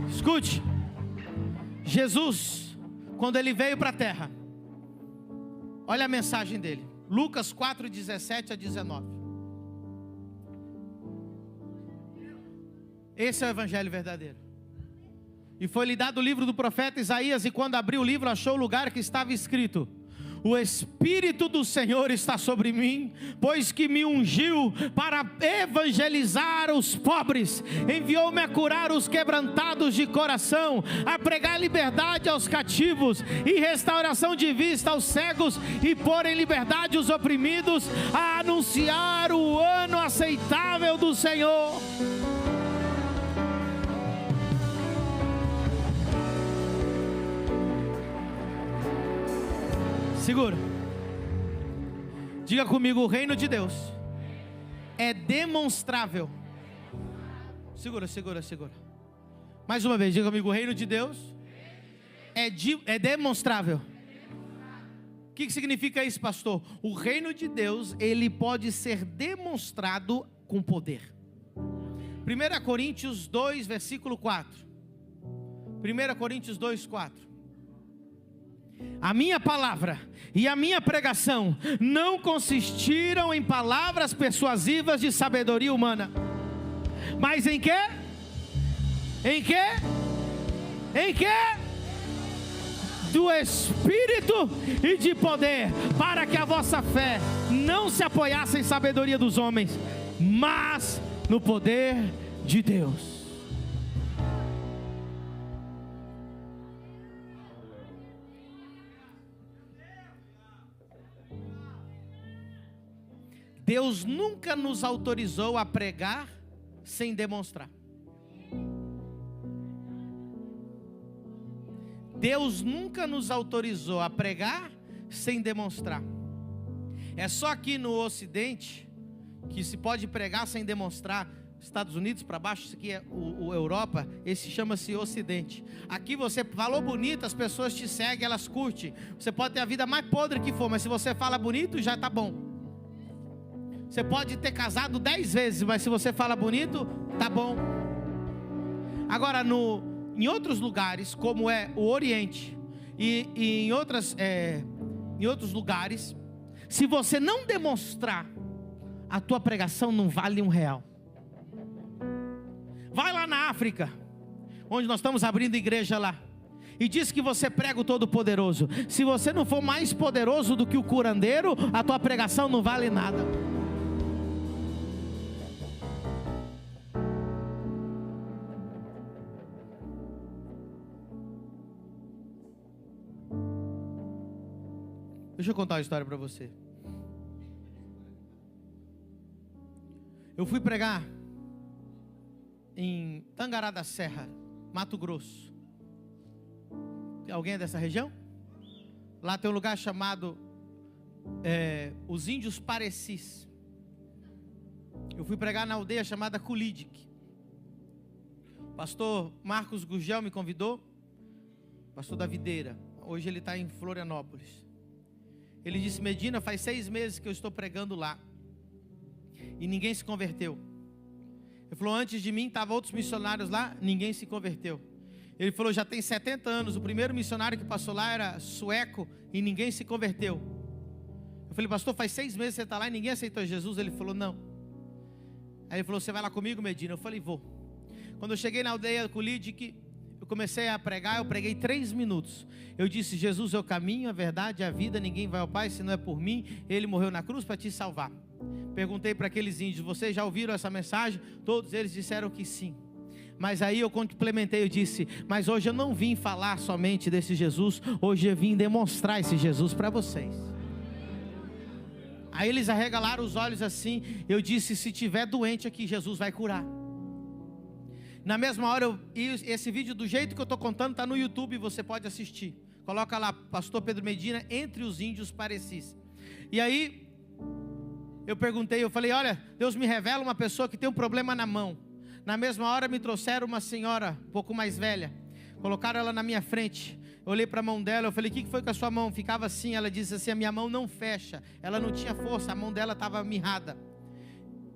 Escute, Jesus, quando ele veio para a terra, olha a mensagem dele. Lucas 4, 17 a 19. Esse é o evangelho verdadeiro. E foi-lhe dado o livro do profeta Isaías, e quando abriu o livro, achou o lugar que estava escrito: o Espírito do Senhor está sobre mim, pois que me ungiu para evangelizar os pobres, enviou-me a curar os quebrantados de coração, a pregar liberdade aos cativos e restauração de vista aos cegos, e pôr em liberdade os oprimidos, a anunciar o ano aceitável do Senhor. Segura. Diga comigo: o reino de Deus é demonstrável. Segura. Mais uma vez, diga comigo: o reino de Deus é demonstrável. O que significa isso, pastor? O reino de Deus, ele pode ser demonstrado com poder. 1 Coríntios 2, versículo 4. 1 Coríntios 2, 4. A minha palavra e a minha pregação não consistiram em palavras persuasivas de sabedoria humana, mas em quê? Em quê? Em quê? Do Espírito e de poder, para que a vossa fé não se apoiasse em sabedoria dos homens, mas no poder de Deus. Deus nunca nos autorizou a pregar sem demonstrar. Deus nunca nos autorizou a pregar sem demonstrar. É só aqui no Ocidente que se pode pregar sem demonstrar. Estados Unidos para baixo, isso aqui é o Europa, esse chama-se Ocidente. Aqui você falou bonito, as pessoas te seguem, elas curtem. Você pode ter a vida mais podre que for, mas se você fala bonito, já está bom. Você pode ter casado 10 vezes, mas se você fala bonito, tá bom. Agora, em outros lugares, como é o Oriente e em outros lugares, se você não demonstrar, a tua pregação não vale R$1. Vai lá na África, onde nós estamos abrindo igreja lá, e diz que você prega o Todo-Poderoso. Se você não for mais poderoso do que o curandeiro, a tua pregação não vale nada. Deixa eu contar uma história para você. Eu fui pregar em Tangará da Serra, Mato Grosso. Alguém é dessa região? Lá tem um lugar chamado os Índios Parecis. Eu fui pregar na aldeia chamada Culidic. O pastor Marcos Gugel me convidou. Pastor da Videira. Hoje ele está em Florianópolis. Ele disse: Medina, faz 6 meses que eu estou pregando lá e ninguém se converteu. Ele falou: antes de mim estavam outros missionários lá, ninguém se converteu. Ele falou: já tem 70 anos, o primeiro missionário que passou lá era sueco e ninguém se converteu. Eu falei: pastor, faz 6 meses que você está lá e ninguém aceitou Jesus? Ele falou: não. Aí ele falou: você vai lá comigo, Medina? Eu falei: vou. Quando eu cheguei na aldeia Culidic, eu comecei a pregar, eu preguei 3 minutos. Eu disse: Jesus é o caminho, a verdade, a vida, ninguém vai ao Pai se não é por mim. Ele morreu na cruz para te salvar. Perguntei para aqueles índios: vocês já ouviram essa mensagem? Todos eles disseram que sim. Mas aí eu complementei, eu disse: mas hoje eu não vim falar somente desse Jesus, hoje eu vim demonstrar esse Jesus para vocês. Aí eles arregalaram os olhos assim. Eu disse: se tiver doente aqui, Jesus vai curar. Na mesma hora, esse vídeo do jeito que eu estou contando está no YouTube, você pode assistir. Coloca lá, pastor Pedro Medina, entre os índios Parecis. E aí, eu perguntei, eu falei: olha, Deus me revela uma pessoa que tem um problema na mão. Na mesma hora me trouxeram uma senhora, um pouco mais velha. Colocaram ela na minha frente. Eu olhei para a mão dela, eu falei: o que foi com a sua mão? Ficava assim, ela disse assim: a minha mão não fecha. Ela não tinha força, a mão dela estava mirrada.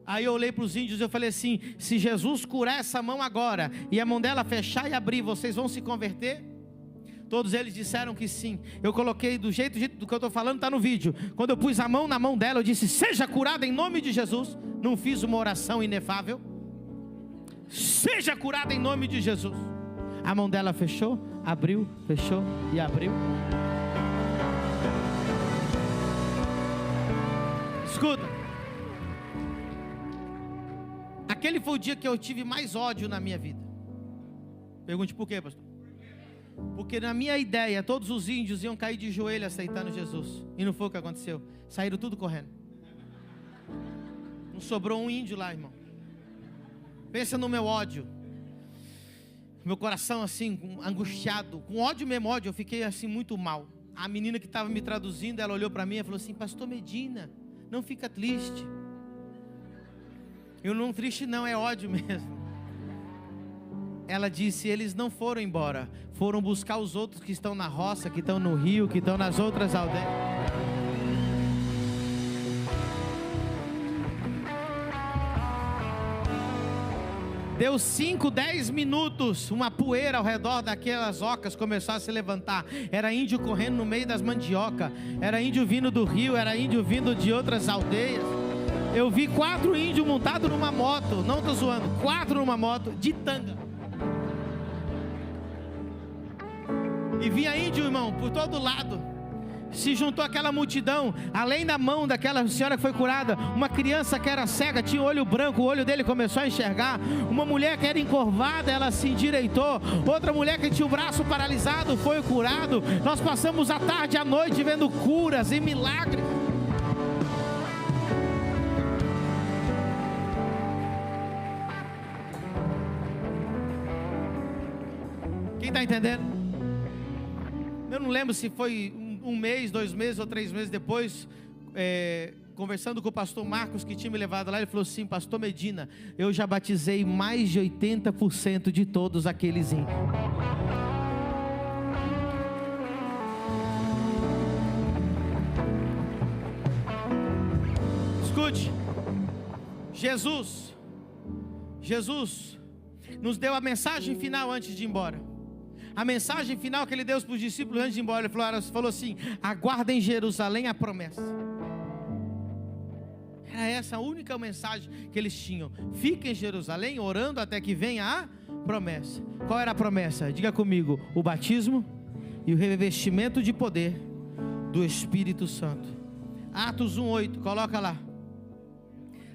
Aí eu olhei para os índios e eu falei assim: se Jesus curar essa mão agora, e a mão dela fechar e abrir, vocês vão se converter? Todos eles disseram que sim. Eu coloquei do jeito do que eu estou falando, está no vídeo. Quando eu pus a mão na mão dela, eu disse: seja curada em nome de Jesus. Não fiz uma oração inefável. Seja curada em nome de Jesus. A mão dela fechou, abriu, fechou e abriu. Escuta. Aquele foi o dia que eu tive mais ódio na minha vida. Pergunte por quê, pastor? Porque na minha ideia, todos os índios iam cair de joelho aceitando Jesus. E não foi o que aconteceu. Saíram tudo correndo. Não sobrou um índio lá, irmão. Pensa no meu ódio. Meu coração assim, angustiado. Com ódio mesmo, ódio. Eu fiquei assim muito mal. A menina que estava me traduzindo, ela olhou para mim e falou assim: pastor Medina, não fica triste. Eu não triste não, é ódio mesmo. Ela disse: eles não foram embora, foram buscar os outros que estão na roça, que estão no rio, que estão nas outras aldeias. Deu 5, 10 minutos, uma poeira ao redor daquelas ocas começou a se levantar. Era índio correndo no meio das mandioca, era índio vindo do rio, era índio vindo de outras aldeias. Eu vi 4 índios montados numa moto, não estou zoando, 4 numa moto de tanga. E vinha índio, irmão, por todo lado. Se juntou aquela multidão. Além da mão daquela senhora que foi curada, uma criança que era cega, tinha olho branco, o olho dele começou a enxergar. Uma mulher que era encurvada, ela se endireitou. Outra mulher que tinha o braço paralisado foi curado. Nós passamos a tarde e a noite vendo curas e milagres. Quem está entendendo? Eu não lembro se foi um mês, 2 meses ou 3 meses depois, conversando com o pastor Marcos, que tinha me levado lá, ele falou assim: pastor Medina, eu já batizei mais de 80% de todos aqueles índios. Escute, Jesus nos deu a mensagem final antes de ir embora. A mensagem final que ele deu para os discípulos antes de ir embora, ele falou assim: aguardem em Jerusalém a promessa. Era essa a única mensagem que eles tinham. Fiquem em Jerusalém orando até que venha a promessa. Qual era a promessa? Diga comigo: o batismo e o revestimento de poder do Espírito Santo. Atos 1:8, coloca lá.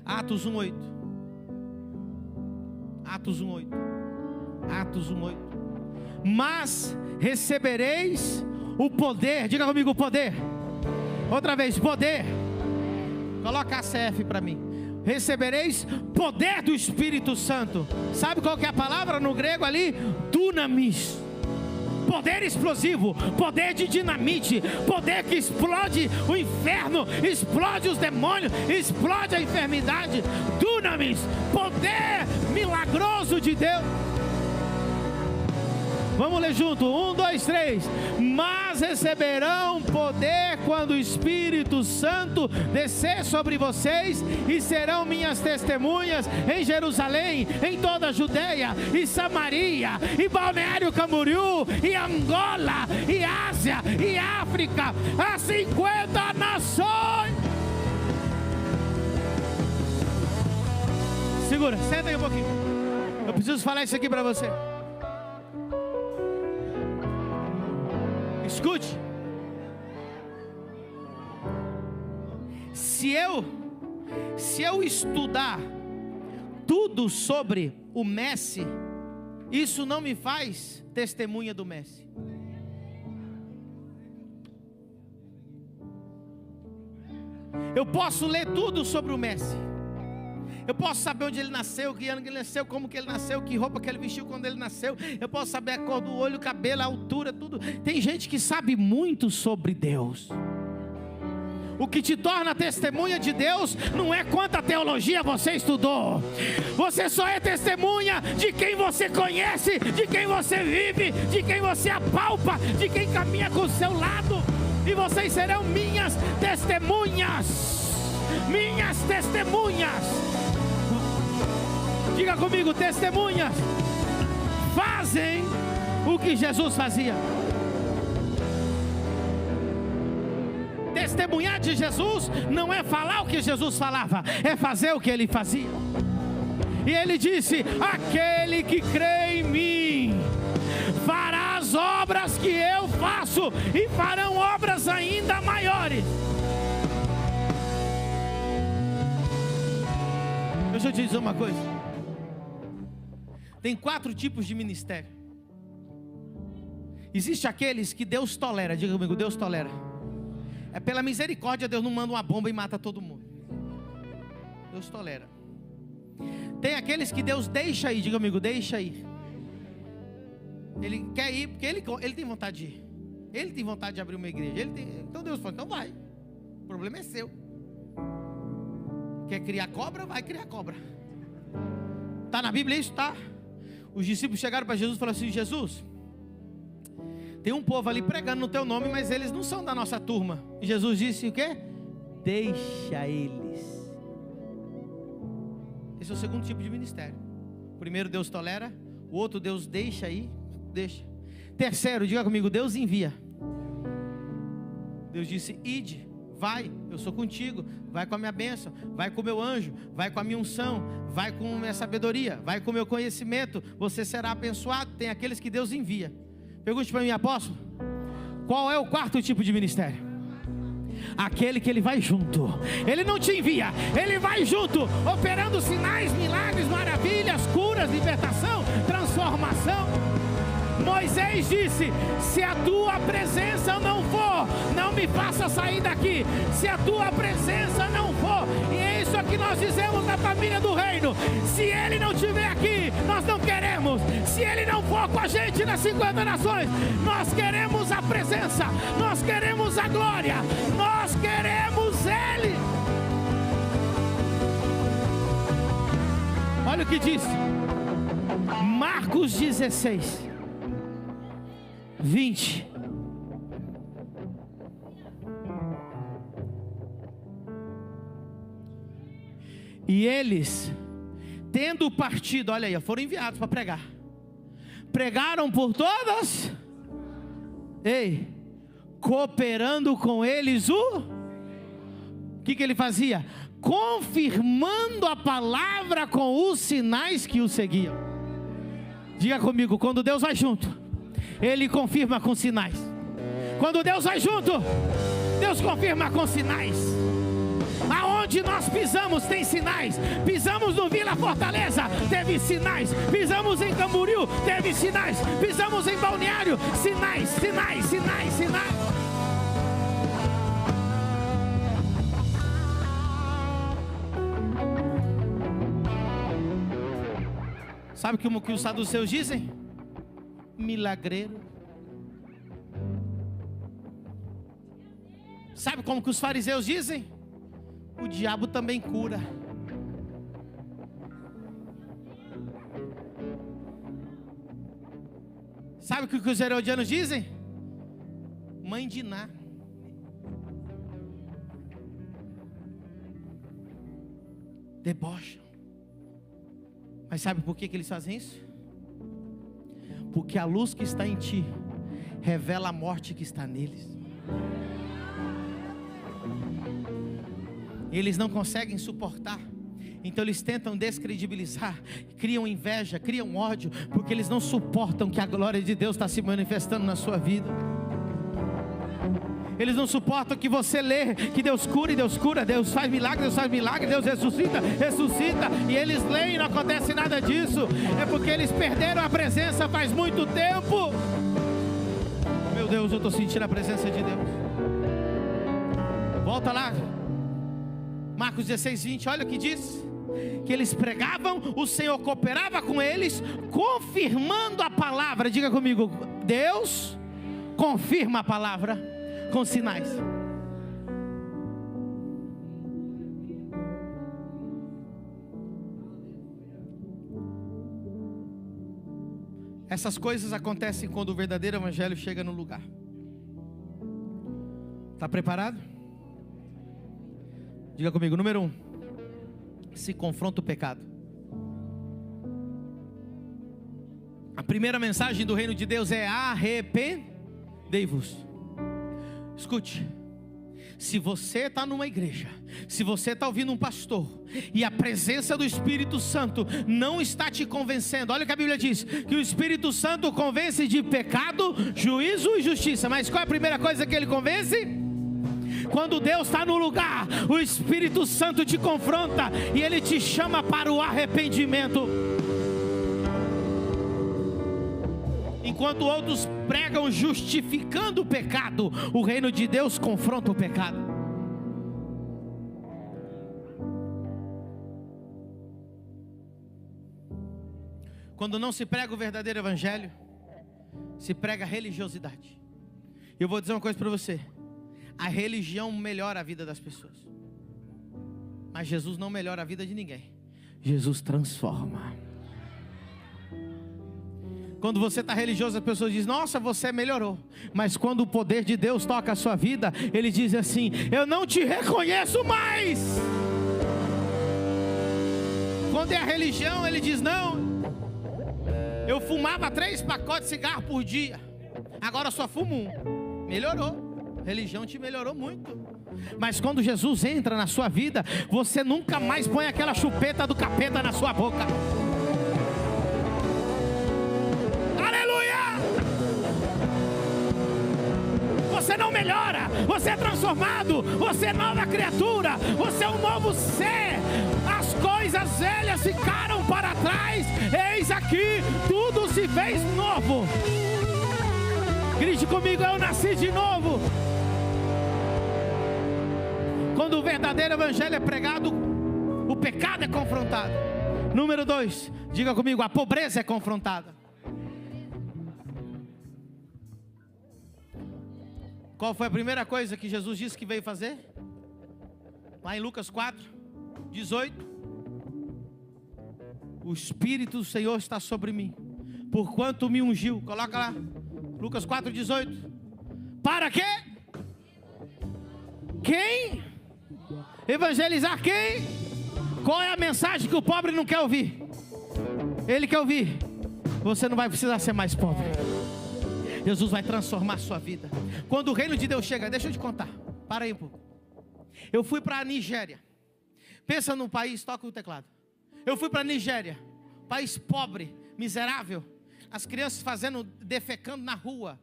Atos 1:8. Atos 1:8. Atos 1:8. Mas recebereis o poder. Diga comigo: o poder. Outra vez: poder. Coloca a CF para mim. Recebereis poder do Espírito Santo. Sabe qual que é a palavra no grego ali? Dunamis. Poder explosivo, poder de dinamite, poder que explode o inferno, explode os demônios, explode a enfermidade. Dunamis, poder milagroso de Deus. Vamos ler junto, 1, 2, 3. Mas receberão poder quando o Espírito Santo descer sobre vocês, e serão minhas testemunhas em Jerusalém, em toda a Judeia e Samaria, e Balneário Camboriú, e Angola, e Ásia, e África, a 50 nações. Segura, senta aí um pouquinho. Eu preciso falar isso aqui para você. Escute, se eu estudar tudo sobre o Messi, isso não me faz testemunha do Messi. Eu posso ler tudo sobre o Messi. Eu posso saber onde ele nasceu, que ano que ele nasceu, como que ele nasceu, que roupa que ele vestiu quando ele nasceu. Eu posso saber a cor do olho, o cabelo, a altura, tudo. Tem gente que sabe muito sobre Deus. O que te torna testemunha de Deus não é quanta teologia você estudou. Você só é testemunha de quem você conhece, de quem você vive, de quem você apalpa, de quem caminha com o seu lado. E vocês serão minhas testemunhas. Minhas testemunhas. Diga comigo: testemunhas fazem o que Jesus fazia. Testemunhar de Jesus não é falar o que Jesus falava, é fazer o que ele fazia. E ele disse: aquele que crê em mim fará as obras que eu faço, e farão obras ainda maiores. Deixa eu te dizer uma coisa. Tem 4 tipos de ministério. Existe aqueles que Deus tolera. Diga comigo, Deus tolera. É pela misericórdia, Deus não manda uma bomba e mata todo mundo. Deus tolera. Tem aqueles que Deus deixa ir. Diga comigo, deixa ir. Ele quer ir porque ele tem vontade de ir. Ele tem vontade de abrir uma igreja. Então Deus fala, então vai. O problema é seu. Quer criar cobra? Vai criar cobra. Está na Bíblia isso? Tá. Os discípulos chegaram para Jesus e falaram assim: Jesus, tem um povo ali pregando no teu nome, mas eles não são da nossa turma. E Jesus disse o quê? Deixa eles. Esse é o segundo tipo de ministério. O primeiro, Deus tolera. O outro, Deus deixa aí. Deixa. Terceiro, diga comigo, Deus envia. Deus disse: ide, vai, eu sou contigo. Vai com a minha bênção, vai com o meu anjo, vai com a minha unção, vai com a minha sabedoria, vai com o meu conhecimento. Você será abençoado. Tem aqueles que Deus envia. Pergunte para mim, apóstolo, qual é o quarto tipo de ministério? Aquele que ele vai junto. Ele não te envia, ele vai junto, operando sinais, milagres, maravilhas, curas, libertação, transformação. Moisés disse: se a tua presença não for, não me faça sair daqui. Se a tua presença não for, e é isso que nós dizemos na família do reino: se ele não estiver aqui, nós não queremos. Se ele não for com a gente nas 50 nações, nós queremos a presença, nós queremos a glória, nós queremos ele. Olha o que diz Marcos 16, 20. E eles, tendo partido, olha aí, foram enviados para pregar. Pregaram por todas. Cooperando com eles o que ele fazia? Confirmando a palavra com os sinais que o seguiam. Diga comigo, quando Deus vai junto, ele confirma com sinais. Quando Deus vai junto, Deus confirma com sinais. Aonde nós pisamos tem sinais. Pisamos no Vila Fortaleza, teve sinais. Pisamos em Camboriú, teve sinais. Pisamos em Balneário, sinais, sinais, sinais, sinais. Sabe como que os saduceus dizem? Milagreiro. Sabe como que os fariseus dizem? O diabo também cura. Sabe o que os herodianos dizem? Mãe de Ná. Debocham. Mas sabe por que eles fazem isso? Porque a luz que está em ti revela a morte que está neles. Eles não conseguem suportar. Então eles tentam descredibilizar, criam inveja, criam ódio, porque eles não suportam que a glória de Deus está se manifestando na sua vida. Eles não suportam que você lê que Deus cura e Deus cura, Deus faz milagre, Deus ressuscita, e eles leem e não acontece nada disso. É porque eles perderam a presença faz muito tempo. Meu Deus, eu estou sentindo a presença de Deus. Volta lá, Marcos 16, 20, olha o que diz. Que eles pregavam, o Senhor cooperava com eles, confirmando a palavra. Diga comigo, Deus confirma a palavra com sinais. Essas coisas acontecem quando o verdadeiro evangelho chega no lugar. Está preparado? Diga comigo, número 1, se confronta o pecado. A primeira mensagem do reino de Deus é: arrependei-vos. Escute, Se você está numa igreja, se você está ouvindo um pastor, e a presença do Espírito Santo não está te convencendo, olha o que a Bíblia diz, que o Espírito Santo convence de pecado, juízo e justiça. Mas qual é a primeira coisa que ele convence? Quando Deus está no lugar, o Espírito Santo te confronta e ele te chama para o arrependimento. Enquanto outros pregam justificando o pecado, o reino de Deus confronta o pecado. Quando não se prega o verdadeiro evangelho, se prega religiosidade. Eu vou dizer uma coisa para você: a religião melhora a vida das pessoas, mas Jesus não melhora a vida de ninguém. Jesus transforma. Quando você está religioso, as pessoas dizem: nossa, você melhorou. Mas quando o poder de Deus toca a sua vida, Ele diz assim: eu não te reconheço mais. Quando é a religião, Ele diz: não, eu fumava 3 pacotes de cigarro por dia, agora só fumo 1. Melhorou, a religião te melhorou muito. Mas quando Jesus entra na sua vida, você nunca mais põe aquela chupeta do capeta na sua boca. Você não melhora, você é transformado, você é nova criatura, você é um novo ser. As coisas velhas ficaram para trás, eis aqui, tudo se fez novo. Grite comigo: eu nasci de novo. Quando o verdadeiro evangelho é pregado, o pecado é confrontado. Número 2, diga comigo: a pobreza é confrontada. Qual foi a primeira coisa que Jesus disse que veio fazer? Lá em Lucas 4:18. O Espírito do Senhor está sobre mim, porquanto me ungiu. Coloca lá, Lucas 4:18. Para quê? Quem? Evangelizar quem? Qual é a mensagem que o pobre não quer ouvir? Ele quer ouvir: você não vai precisar ser mais pobre. Jesus vai transformar a sua vida. Quando o reino de Deus chega, deixa eu te contar, para aí um pouco. Eu fui para a Nigéria. Pensa num país, toca o teclado. Eu fui para a Nigéria, país pobre, miserável. As crianças defecando na rua.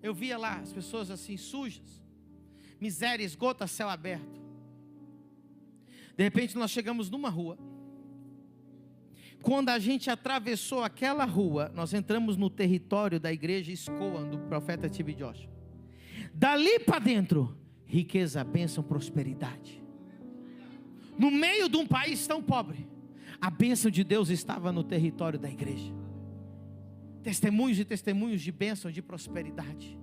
Eu via lá as pessoas assim, sujas. Miséria, esgoto a céu aberto. De repente nós chegamos numa rua. Quando a gente atravessou aquela rua, nós entramos no território da igreja Escoan, do profeta T.B. Joshua. Dali para dentro, riqueza, bênção, prosperidade. No meio de um país tão pobre, a bênção de Deus estava no território da igreja. Testemunhos e testemunhos de bênção, de prosperidade.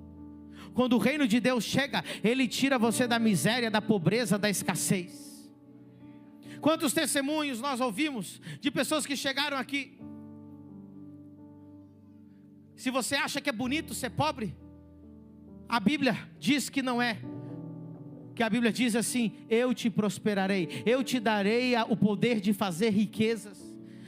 Quando o reino de Deus chega, Ele tira você da miséria, da pobreza, da escassez. Quantos testemunhos nós ouvimos de pessoas que chegaram aqui? Se você acha que é bonito ser pobre, a Bíblia diz que não é. Que a Bíblia diz assim: eu te prosperarei, eu te darei o poder de fazer riquezas.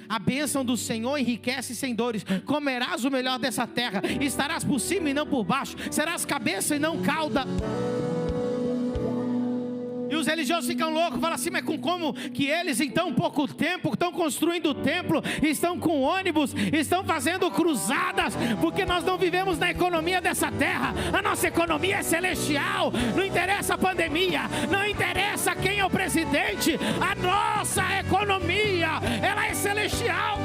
A bênção do Senhor enriquece sem dores. Comerás o melhor dessa terra, estarás por cima e não por baixo, serás cabeça e não cauda. E os religiosos ficam loucos, falam assim: mas como que eles em tão pouco tempo estão construindo o templo, estão com ônibus, estão fazendo cruzadas, porque nós não vivemos na economia dessa terra. A nossa economia é celestial. Não interessa a pandemia, não interessa quem é o presidente, a nossa economia, ela é celestial.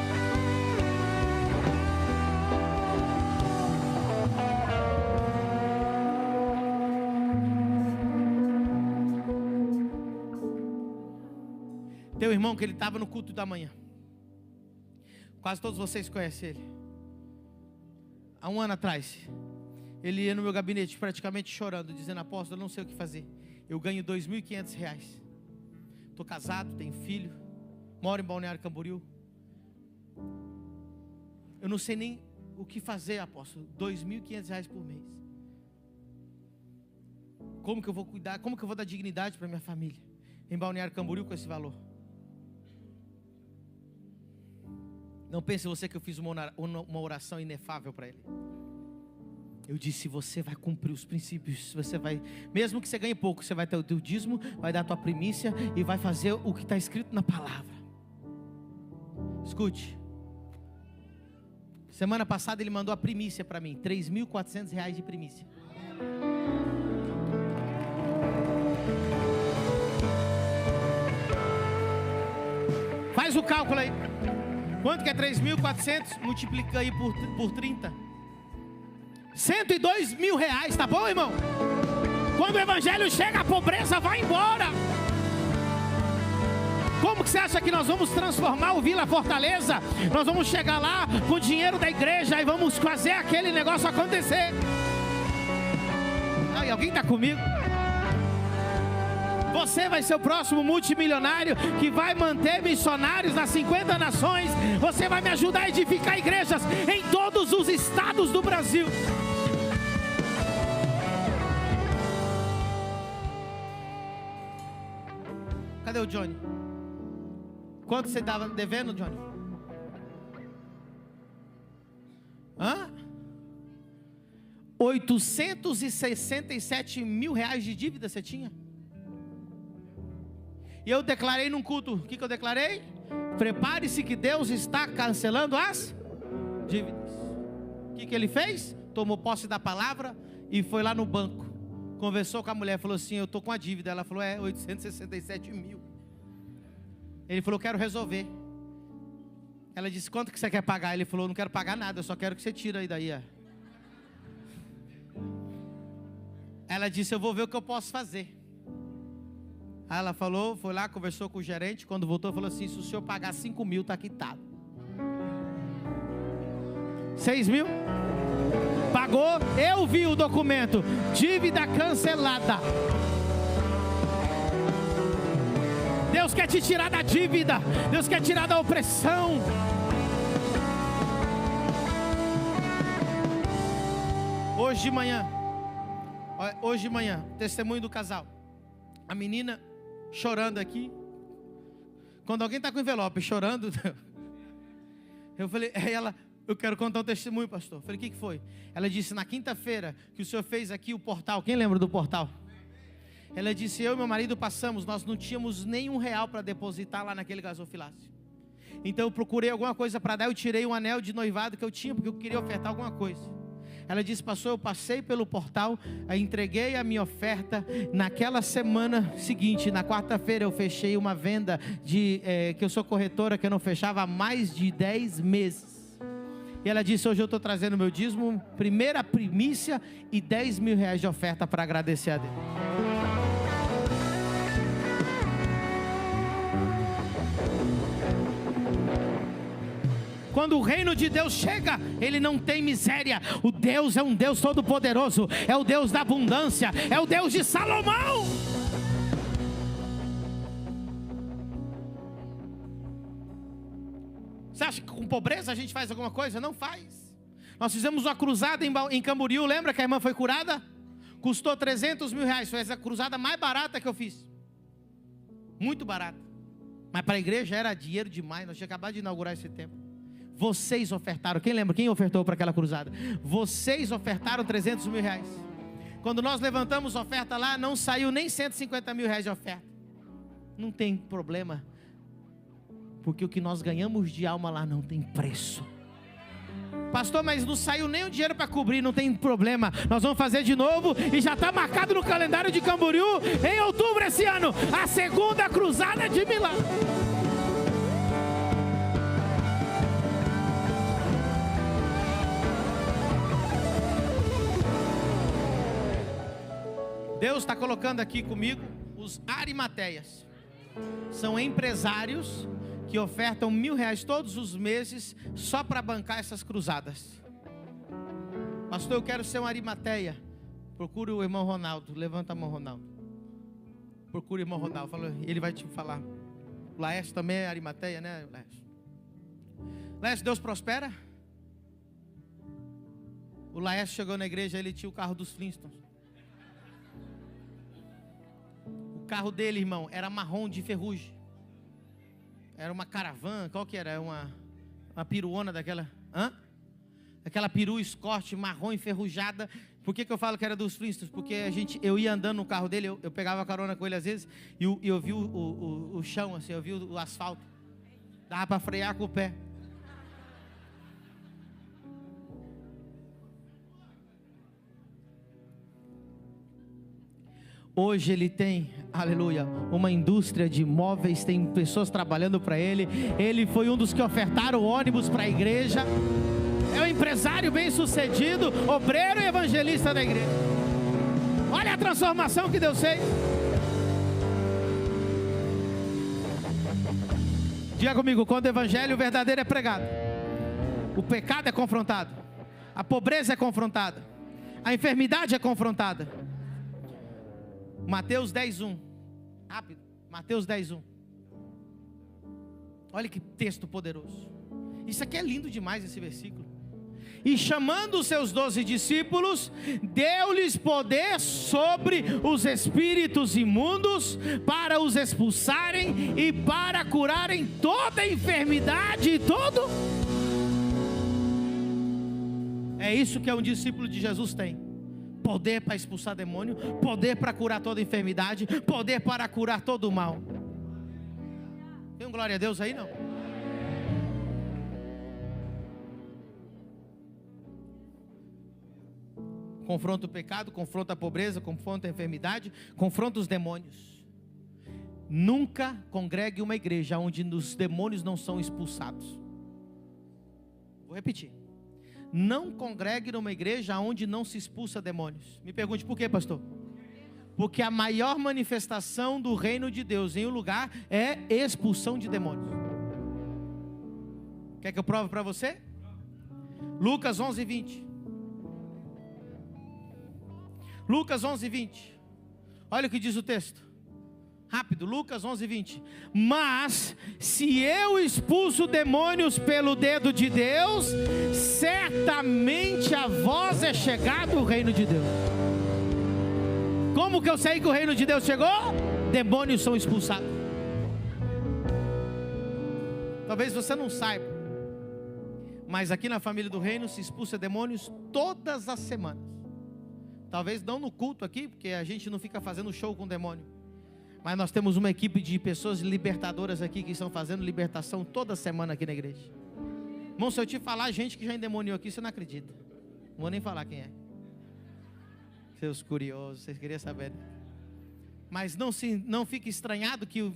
Teu irmão, que ele estava no culto da manhã, quase todos vocês conhecem ele. Há um ano atrás, ele ia no meu gabinete praticamente chorando, dizendo: apóstolo, eu não sei o que fazer. Eu ganho R$2.500. Estou casado, tenho filho, moro em Balneário Camboriú. Eu não sei nem o que fazer, apóstolo. R$2.500 por mês. Como que eu vou cuidar? Como que eu vou dar dignidade para minha família em Balneário Camboriú com esse valor? Não pense você que eu fiz uma oração inefável para ele. Eu disse, você vai cumprir os princípios, você vai, mesmo que você ganhe pouco, você vai ter o teu dízimo, vai dar a tua primícia e vai fazer o que está escrito na palavra. Escute, semana passada ele mandou a primícia para mim, R$3.400 de primícia. Faz o cálculo aí. Quanto que é 3.400? Multiplica aí por 30. R$102.000, tá bom, irmão? Quando o evangelho chega, a pobreza vai embora. Como que você acha que nós vamos transformar o Vila Fortaleza? Nós vamos chegar lá com o dinheiro da igreja e vamos fazer aquele negócio acontecer. Ai, alguém está comigo? Você vai ser o próximo multimilionário que vai manter missionários nas 50 nações. Você vai me ajudar a edificar igrejas em todos os estados do Brasil. Cadê o Johnny? Quanto você estava devendo, Johnny? Hã? R$867.000 de dívida você tinha? E eu declarei num culto, o que eu declarei? Prepare-se que Deus está cancelando as dívidas. O que ele fez? Tomou posse da palavra e foi lá no banco. Conversou com a mulher, falou assim, eu estou com a dívida. Ela falou, 867 mil. Ele falou, quero resolver. Ela disse, quanto que você quer pagar? Ele falou, não quero pagar nada, eu só quero que você tire aí daí. Ela disse, eu vou ver o que eu posso fazer. Aí ela falou, foi lá, conversou com o gerente. Quando voltou, falou assim, se o senhor pagar 5 mil, está quitado. 6 mil? Pagou, eu vi o documento. Dívida cancelada. Deus quer te tirar da dívida. Deus quer tirar da opressão. Hoje de manhã, testemunho do casal. A menina chorando aqui. Quando alguém está com envelope chorando, eu falei, eu quero contar um testemunho, pastor. Eu falei, o que foi? Ela disse, na quinta-feira que o senhor fez aqui o portal, quem lembra do portal? Ela disse, eu e meu marido passamos, nós não tínhamos nenhum real para depositar lá naquele gasofilácio. Então eu procurei alguma coisa para dar, eu tirei um anel de noivado que eu tinha, porque eu queria ofertar alguma coisa. Ela disse, pastor, eu passei pelo portal, entreguei a minha oferta. Naquela semana seguinte, na quarta-feira, eu fechei uma venda que eu sou corretora, que eu não fechava há mais de 10 meses. E ela disse, hoje eu estou trazendo meu dízimo, primeira primícia e R$10.000 de oferta para agradecer a Deus. Quando o reino de Deus chega, ele não tem miséria. O Deus é um Deus todo poderoso, é o Deus da abundância, é o Deus de Salomão. Você acha que com pobreza a gente faz alguma coisa? Não faz. Nós fizemos uma cruzada em Camboriú, lembra que a irmã foi curada? Custou R$300.000, foi a cruzada mais barata que eu fiz. Muito barata. Mas para a igreja era dinheiro demais, nós tínhamos acabado de inaugurar esse templo. Vocês ofertaram, quem lembra? Quem ofertou para aquela cruzada? Vocês ofertaram R$300.000. Quando nós levantamos oferta lá, não saiu nem R$150.000 de oferta. Não tem problema, porque o que nós ganhamos de alma lá não tem preço. Pastor, mas não saiu nem o dinheiro para cobrir, não tem problema. Nós vamos fazer de novo e já está marcado no calendário de Camboriú, em outubro esse ano, a segunda cruzada de milagre. Deus está colocando aqui comigo os arimateias. São empresários que ofertam R$1.000 todos os meses só para bancar essas cruzadas. Pastor, eu quero ser um arimateia. Procure o irmão Ronaldo. Levanta a mão, Ronaldo. Procure o irmão Ronaldo. Ele vai te falar. O Laércio também é arimateia, né, Laércio? Laércio, Deus prospera? O Laércio chegou na igreja, ele tinha o carro dos Flintstones. O carro dele, irmão, era marrom de ferrugem. Era uma caravana, qual que era? Uma piruona daquela. aquela perua Escort marrom enferrujada. Por que eu falo que era dos Flintstones? Porque eu ia andando no carro dele, eu pegava carona com ele às vezes, e eu vi o chão, assim, eu vi o asfalto. Dava para frear com o pé. Hoje ele tem, aleluia, uma indústria de móveis, tem pessoas trabalhando para ele. Ele foi um dos que ofertaram ônibus para a igreja. É um empresário bem sucedido, obreiro e evangelista da igreja. Olha a transformação que Deus fez. Diga comigo, quando o evangelho verdadeiro é pregado, o pecado é confrontado, a pobreza é confrontada, a enfermidade é confrontada. Mateus 10:1. Rápido. Mateus 10:1. Olha que texto poderoso. Isso aqui é lindo demais, esse versículo. E chamando os seus 12 discípulos, deu-lhes poder sobre os espíritos imundos, para os expulsarem e para curarem toda enfermidade e todo. É isso que um discípulo de Jesus tem. Poder para expulsar demônio, poder para curar toda enfermidade, poder para curar todo o mal. Tem um glória a Deus aí, não? Confronta o pecado, confronta a pobreza, confronta a enfermidade, confronta os demônios. Nunca congregue uma igreja onde os demônios não são expulsados. Vou repetir. Não congregue numa igreja onde não se expulsa demônios. Me pergunte por quê, pastor? Porque a maior manifestação do reino de Deus em um lugar é expulsão de demônios. Quer que eu prove para você? Lucas 11:20. Lucas 11:20. Olha o que diz o texto. Rápido, Lucas 11:20. Mas se eu expulso demônios pelo dedo de Deus, certamente a vós é chegado o reino de Deus. Como que eu sei que o reino de Deus chegou? Demônios são expulsados. Talvez você não saiba, mas aqui na família do reino se expulsa demônios todas as semanas. Talvez não no culto aqui, porque a gente não fica fazendo show com demônio. Mas nós temos uma equipe de pessoas libertadoras aqui que estão fazendo libertação toda semana aqui na igreja. Irmão, se eu te falar gente que já endemoniou aqui, você não acredita. Não vou nem falar quem é. Seus curiosos, vocês queriam saber. Mas não fique estranhado que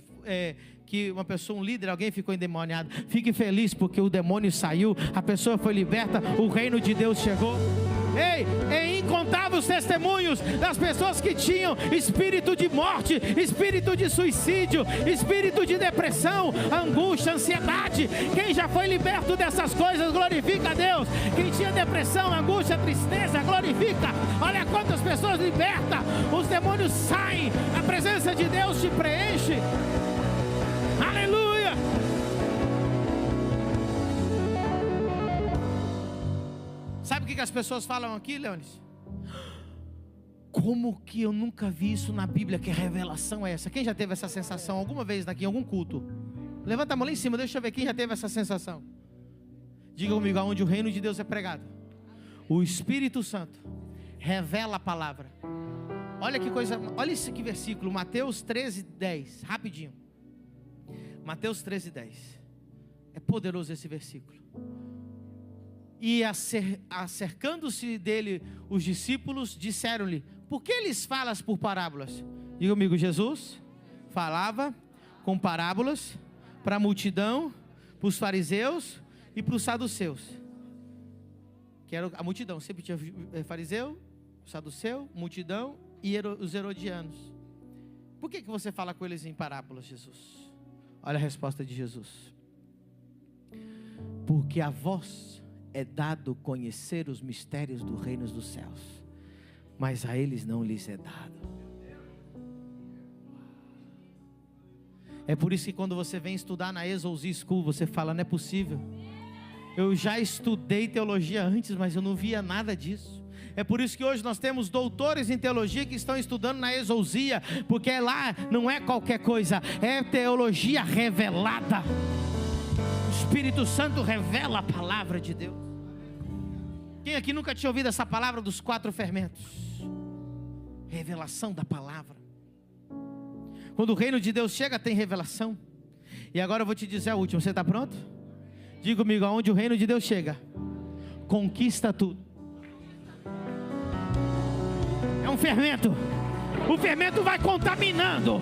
uma pessoa, um líder, alguém ficou endemoniado. Fique feliz porque o demônio saiu, a pessoa foi liberta, o reino de Deus chegou. Ei, é incontável os testemunhos das pessoas que tinham espírito de morte, espírito de suicídio, espírito de depressão, angústia, ansiedade. Quem já foi liberto dessas coisas, glorifica a Deus. Quem tinha depressão, angústia, tristeza, glorifica. Olha quantas pessoas libertas, os demônios saem, a presença de Deus te preenche. Aleluia. Sabe o que as pessoas falam aqui, Leonis? Como que eu nunca vi isso na Bíblia? Que revelação é essa? Quem já teve essa sensação alguma vez daqui em algum culto? Levanta a mão lá em cima, deixa eu ver quem já teve essa sensação. Diga comigo, aonde o reino de Deus é pregado, o Espírito Santo revela a palavra. Olha que coisa, olha esse que versículo, Mateus 13:10, rapidinho. Mateus 13:10. É poderoso esse versículo. E acercando-se dele os discípulos, disseram-lhe: por que lhes falas por parábolas? Diga comigo, Jesus falava com parábolas para a multidão, para os fariseus e para os saduceus. Que era a multidão, sempre tinha fariseu, saduceu, multidão e os herodianos. Por que você fala com eles em parábolas, Jesus? Olha a resposta de Jesus. Porque a vós é dado conhecer os mistérios do reino dos céus, mas a eles não lhes é dado. É por isso que quando você vem estudar na Exousia School, você fala, não é possível. Eu já estudei teologia antes, mas eu não via nada disso. É por isso que hoje nós temos doutores em teologia que estão estudando na Exousia, porque lá não é qualquer coisa, é teologia revelada. O Espírito Santo revela a palavra de Deus. Quem aqui nunca tinha ouvido essa palavra dos 4 fermentos? Revelação da palavra. Quando o reino de Deus chega, tem revelação. E agora eu vou te dizer a última. Você está pronto? Diga comigo, aonde o reino de Deus chega, conquista tudo. É um fermento. O fermento vai contaminando.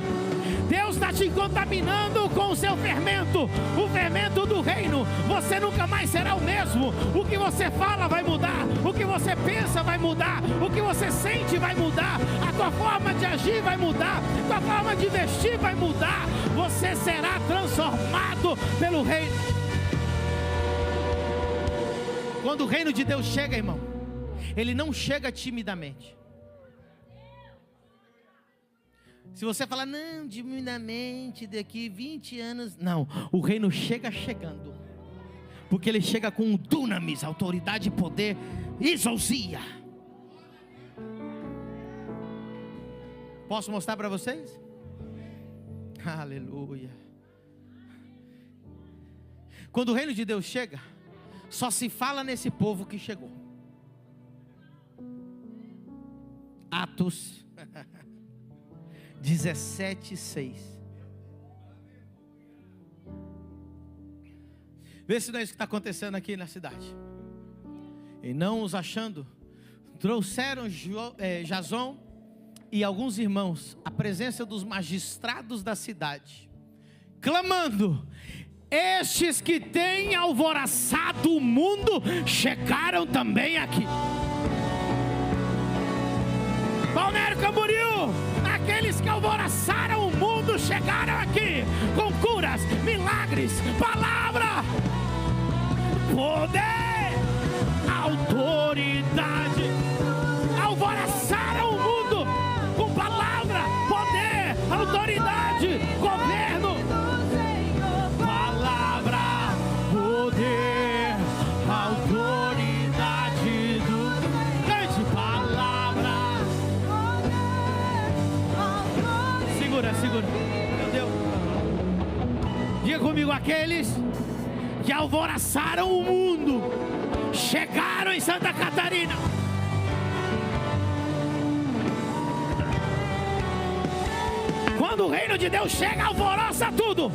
Deus está te contaminando com o seu fermento. O fermento do reino. Você nunca mais será o mesmo. O que você fala vai mudar. O que você pensa vai mudar. O que você sente vai mudar. A tua forma de agir vai mudar. A tua forma de vestir vai mudar. Você será transformado pelo reino. Quando o reino de Deus chega, irmão, ele não chega timidamente. Se você falar, não, timidamente, daqui 20 anos... Não, o reino chega chegando. Porque ele chega com dunamis, autoridade, poder, exousia. Posso mostrar para vocês? Aleluia. Quando o reino de Deus chega, só se fala nesse povo que chegou. Atos 17:6. Vê se não é isso que está acontecendo aqui na cidade. E não os achando, trouxeram Jason e alguns irmãos à presença dos magistrados da cidade, clamando: estes que têm alvoroçado o mundo chegaram também aqui. Balneário Camboriú, aqueles que alvoroçaram o mundo chegaram aqui com curas, milagres, palavra, poder, autoridade. Alvoroçaram o mundo com palavra, poder, autoridade, governo. Palavra, poder, autoridade do grande palavra. Segura, meu Deus. Diga comigo, aqueles que alvoroçaram o mundo chegaram em Santa Catarina. Quando o reino de Deus chega, alvoroça tudo.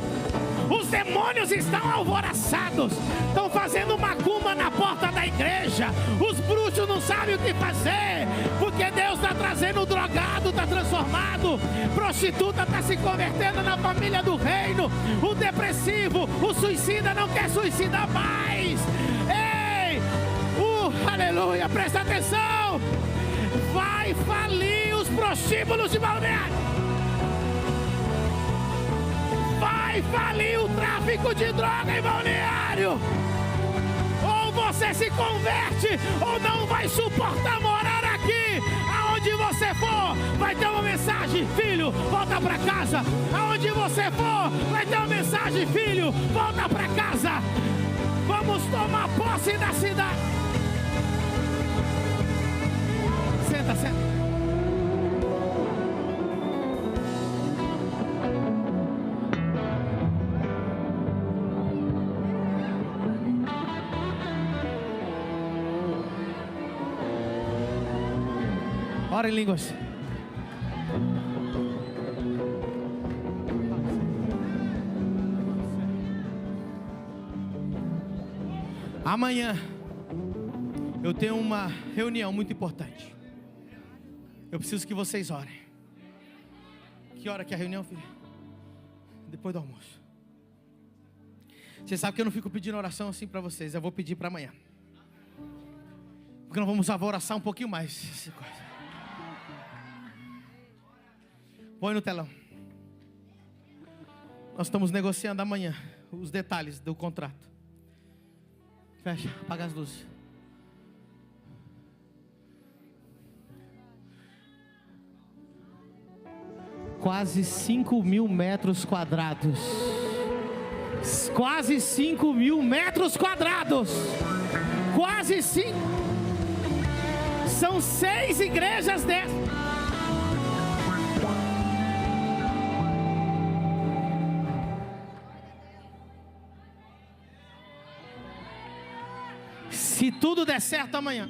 Os demônios estão alvoroçados, estão fazendo macumba na porta da igreja. Os bruxos não sabem o que fazer, porque Deus está trazendo o drogado, está transformado. Prostituta está se convertendo na família do reino. O depressivo, o suicida não quer suicidar mais. Ei, aleluia, presta atenção. Vai falir os prostíbulos de Balneário. Vai falir o tráfico de droga em Balneário. Ou você se converte, ou não vai suportar morar aqui. Aonde você for, vai ter uma mensagem: filho, volta para casa. Aonde você for, vai ter uma mensagem: filho, volta para casa. Vamos tomar posse da cidade. Senta. Ora em línguas. Amanhã eu tenho uma reunião muito importante. Eu preciso que vocês orem. Que hora que é a reunião, filho? Depois do almoço. Você sabe que eu não fico pedindo oração assim para vocês. Eu vou pedir para amanhã, porque nós vamos alvoroçar um pouquinho mais. Põe no telão. Nós estamos negociando amanhã os detalhes do contrato. Fecha, apaga as luzes. Quase 5.000 metros quadrados. Quase 5.000 metros quadrados. Quase 5. São 6 igrejas dessas. Se tudo der certo amanhã,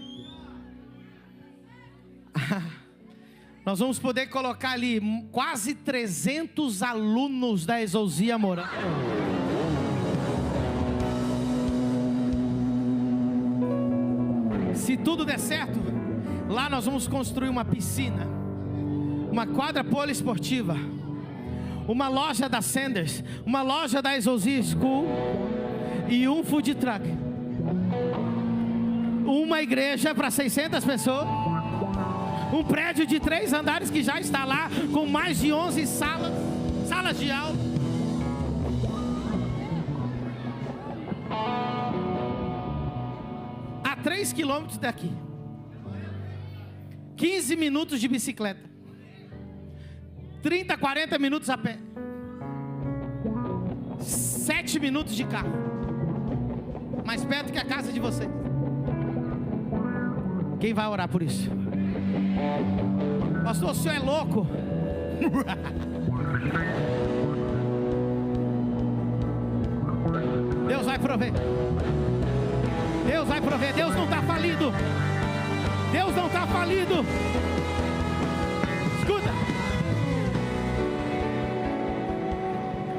Nós vamos poder colocar ali quase 300 alunos da Exousia morando. Se tudo der certo, lá nós vamos construir uma piscina, uma quadra poliesportiva, uma loja da Sanders, uma loja da Exousia School e um food truck. Uma igreja para 600 pessoas. Um prédio de 3 andares que já está lá, com mais de 11 salas de aula. A 3 quilômetros daqui. 15 minutos de bicicleta. 30, 40 minutos a pé. 7 minutos de carro. Mais perto que a casa de vocês. Quem vai orar por isso? Pastor, o senhor é louco? Deus vai prover. Deus vai prover. Deus não está falido. Deus não está falido. Escuta.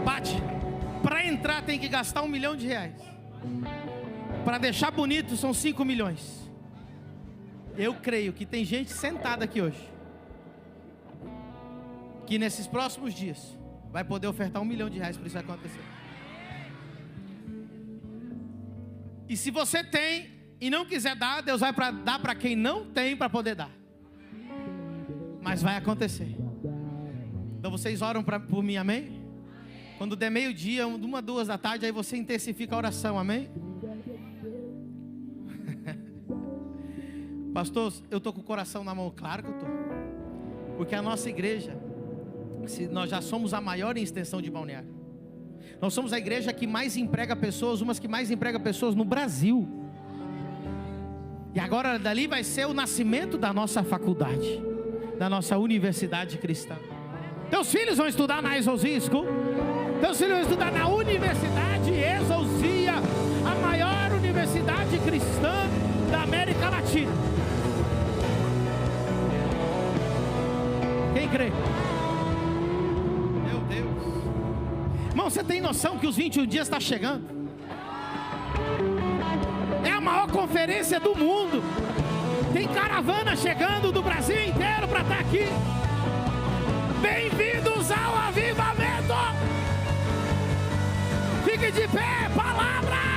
Bate. Para entrar tem que gastar R$1 milhão. Para deixar bonito são 5 milhões. Eu creio que tem gente sentada aqui hoje que nesses próximos dias vai poder ofertar R$1 milhão para isso acontecer. E se você tem e não quiser dar, Deus vai dar para quem não tem para poder dar. Mas vai acontecer. Então vocês oram por mim, amém? Quando der meio-dia, 1, 2 da tarde, aí você intensifica a oração, amém? Pastor, eu estou com o coração na mão. Claro que eu estou. Porque a nossa igreja, nós já somos a maior em extensão de Balneário. Nós somos a igreja que mais emprega pessoas, umas que mais emprega pessoas no Brasil. E agora dali vai ser o nascimento da nossa faculdade, da nossa universidade cristã. Teus filhos vão estudar na Exousia School. Teus filhos vão estudar na Universidade Exousia, a maior universidade cristã da América Latina. Quem crê? Meu Deus. Irmão, você tem noção que os 21 dias está chegando? É a maior conferência do mundo. Tem caravana chegando do Brasil inteiro para estar aqui. Bem-vindos ao avivamento. Fique de pé, palavra.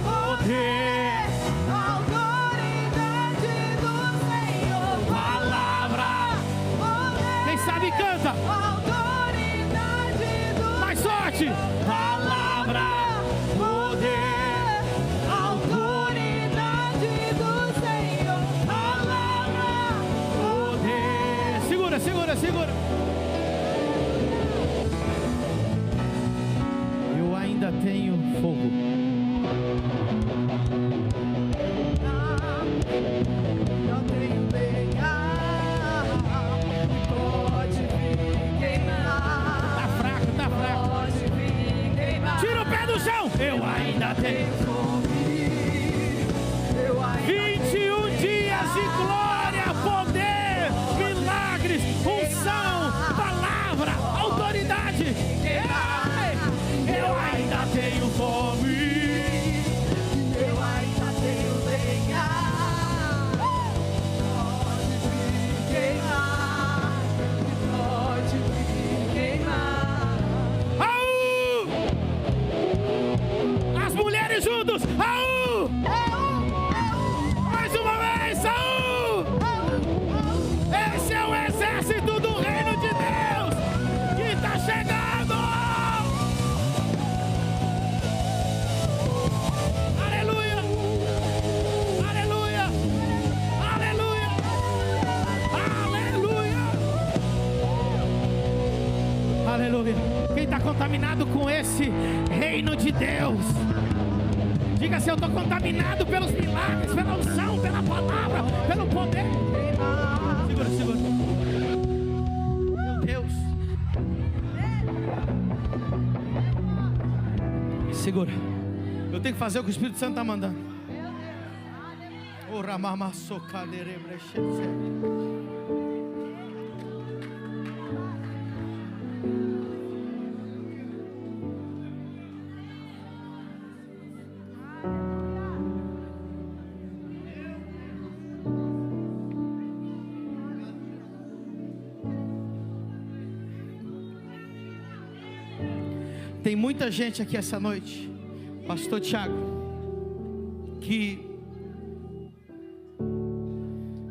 Poder, autoridade do Senhor. Palavra. Quem sabe canta. Autoridade do mais sorte. Palavra. Poder, autoridade do Senhor. Palavra. Poder. Segura, segura, segura. Eu ainda tenho fogo. Eu ainda tenho 21 dias de glória, poder, milagres, unção, palavra, autoridade. Eu ainda tenho fome. Eu ainda tenho lenha. Pode queimar, pode queimar. As mulheres juntos. Aú! Mais uma vez. Aú! Esse é o exército do reino de Deus que está chegando. Aleluia! Aleluia! Aleluia! Aleluia! Aleluia! Quem está contaminado com esse reino de Deus, diga assim: eu estou contaminado pelos milagres, pela unção, pela palavra, pelo poder. Segura, segura. Meu Deus. Me segura. Eu tenho que fazer o que o Espírito Santo está mandando. Ora mama socadere brechete. Tem muita gente aqui essa noite, Pastor Tiago, que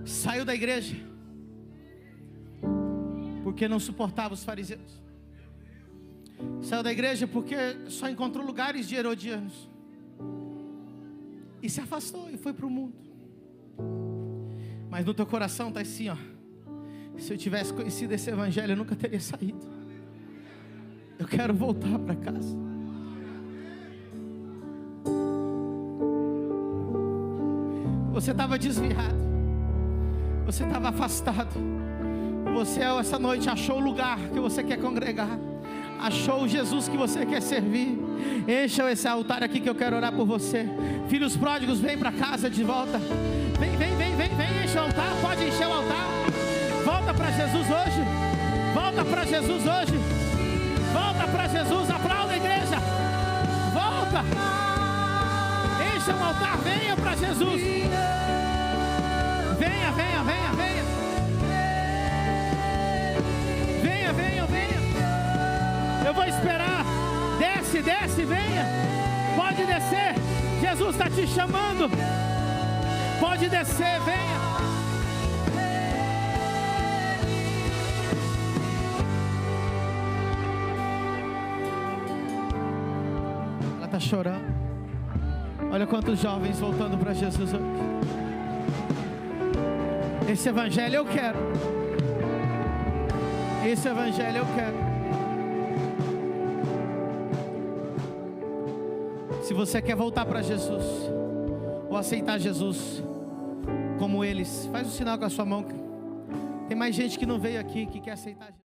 saiu da igreja porque não suportava os fariseus. Saiu da igreja porque só encontrou lugares de herodianos e se afastou e foi para o mundo. Mas no teu coração está assim, ó: se eu tivesse conhecido esse evangelho, eu nunca teria saído. Eu quero voltar para casa. Você estava desviado, você estava afastado. Você essa noite achou o lugar que você quer congregar, achou o Jesus que você quer servir. Encha esse altar aqui que eu quero orar por você. Filhos pródigos, vem para casa de volta. Vem, enche o altar. Pode encher o altar. Volta para Jesus hoje. Volta para Jesus hoje. Volta para Jesus. Aplauda a igreja. Volta. Encha o altar. Venha para Jesus. Venha. Eu vou esperar. Desce, venha. Pode descer. Jesus está te chamando. Pode descer, venha. Ela está chorando. Olha quantos jovens voltando para Jesus hoje. Esse evangelho eu quero. Esse evangelho eu quero. Se você quer voltar para Jesus, ou aceitar Jesus como eles, faz um sinal com a sua mão. Tem mais gente que não veio aqui, que quer aceitar Jesus.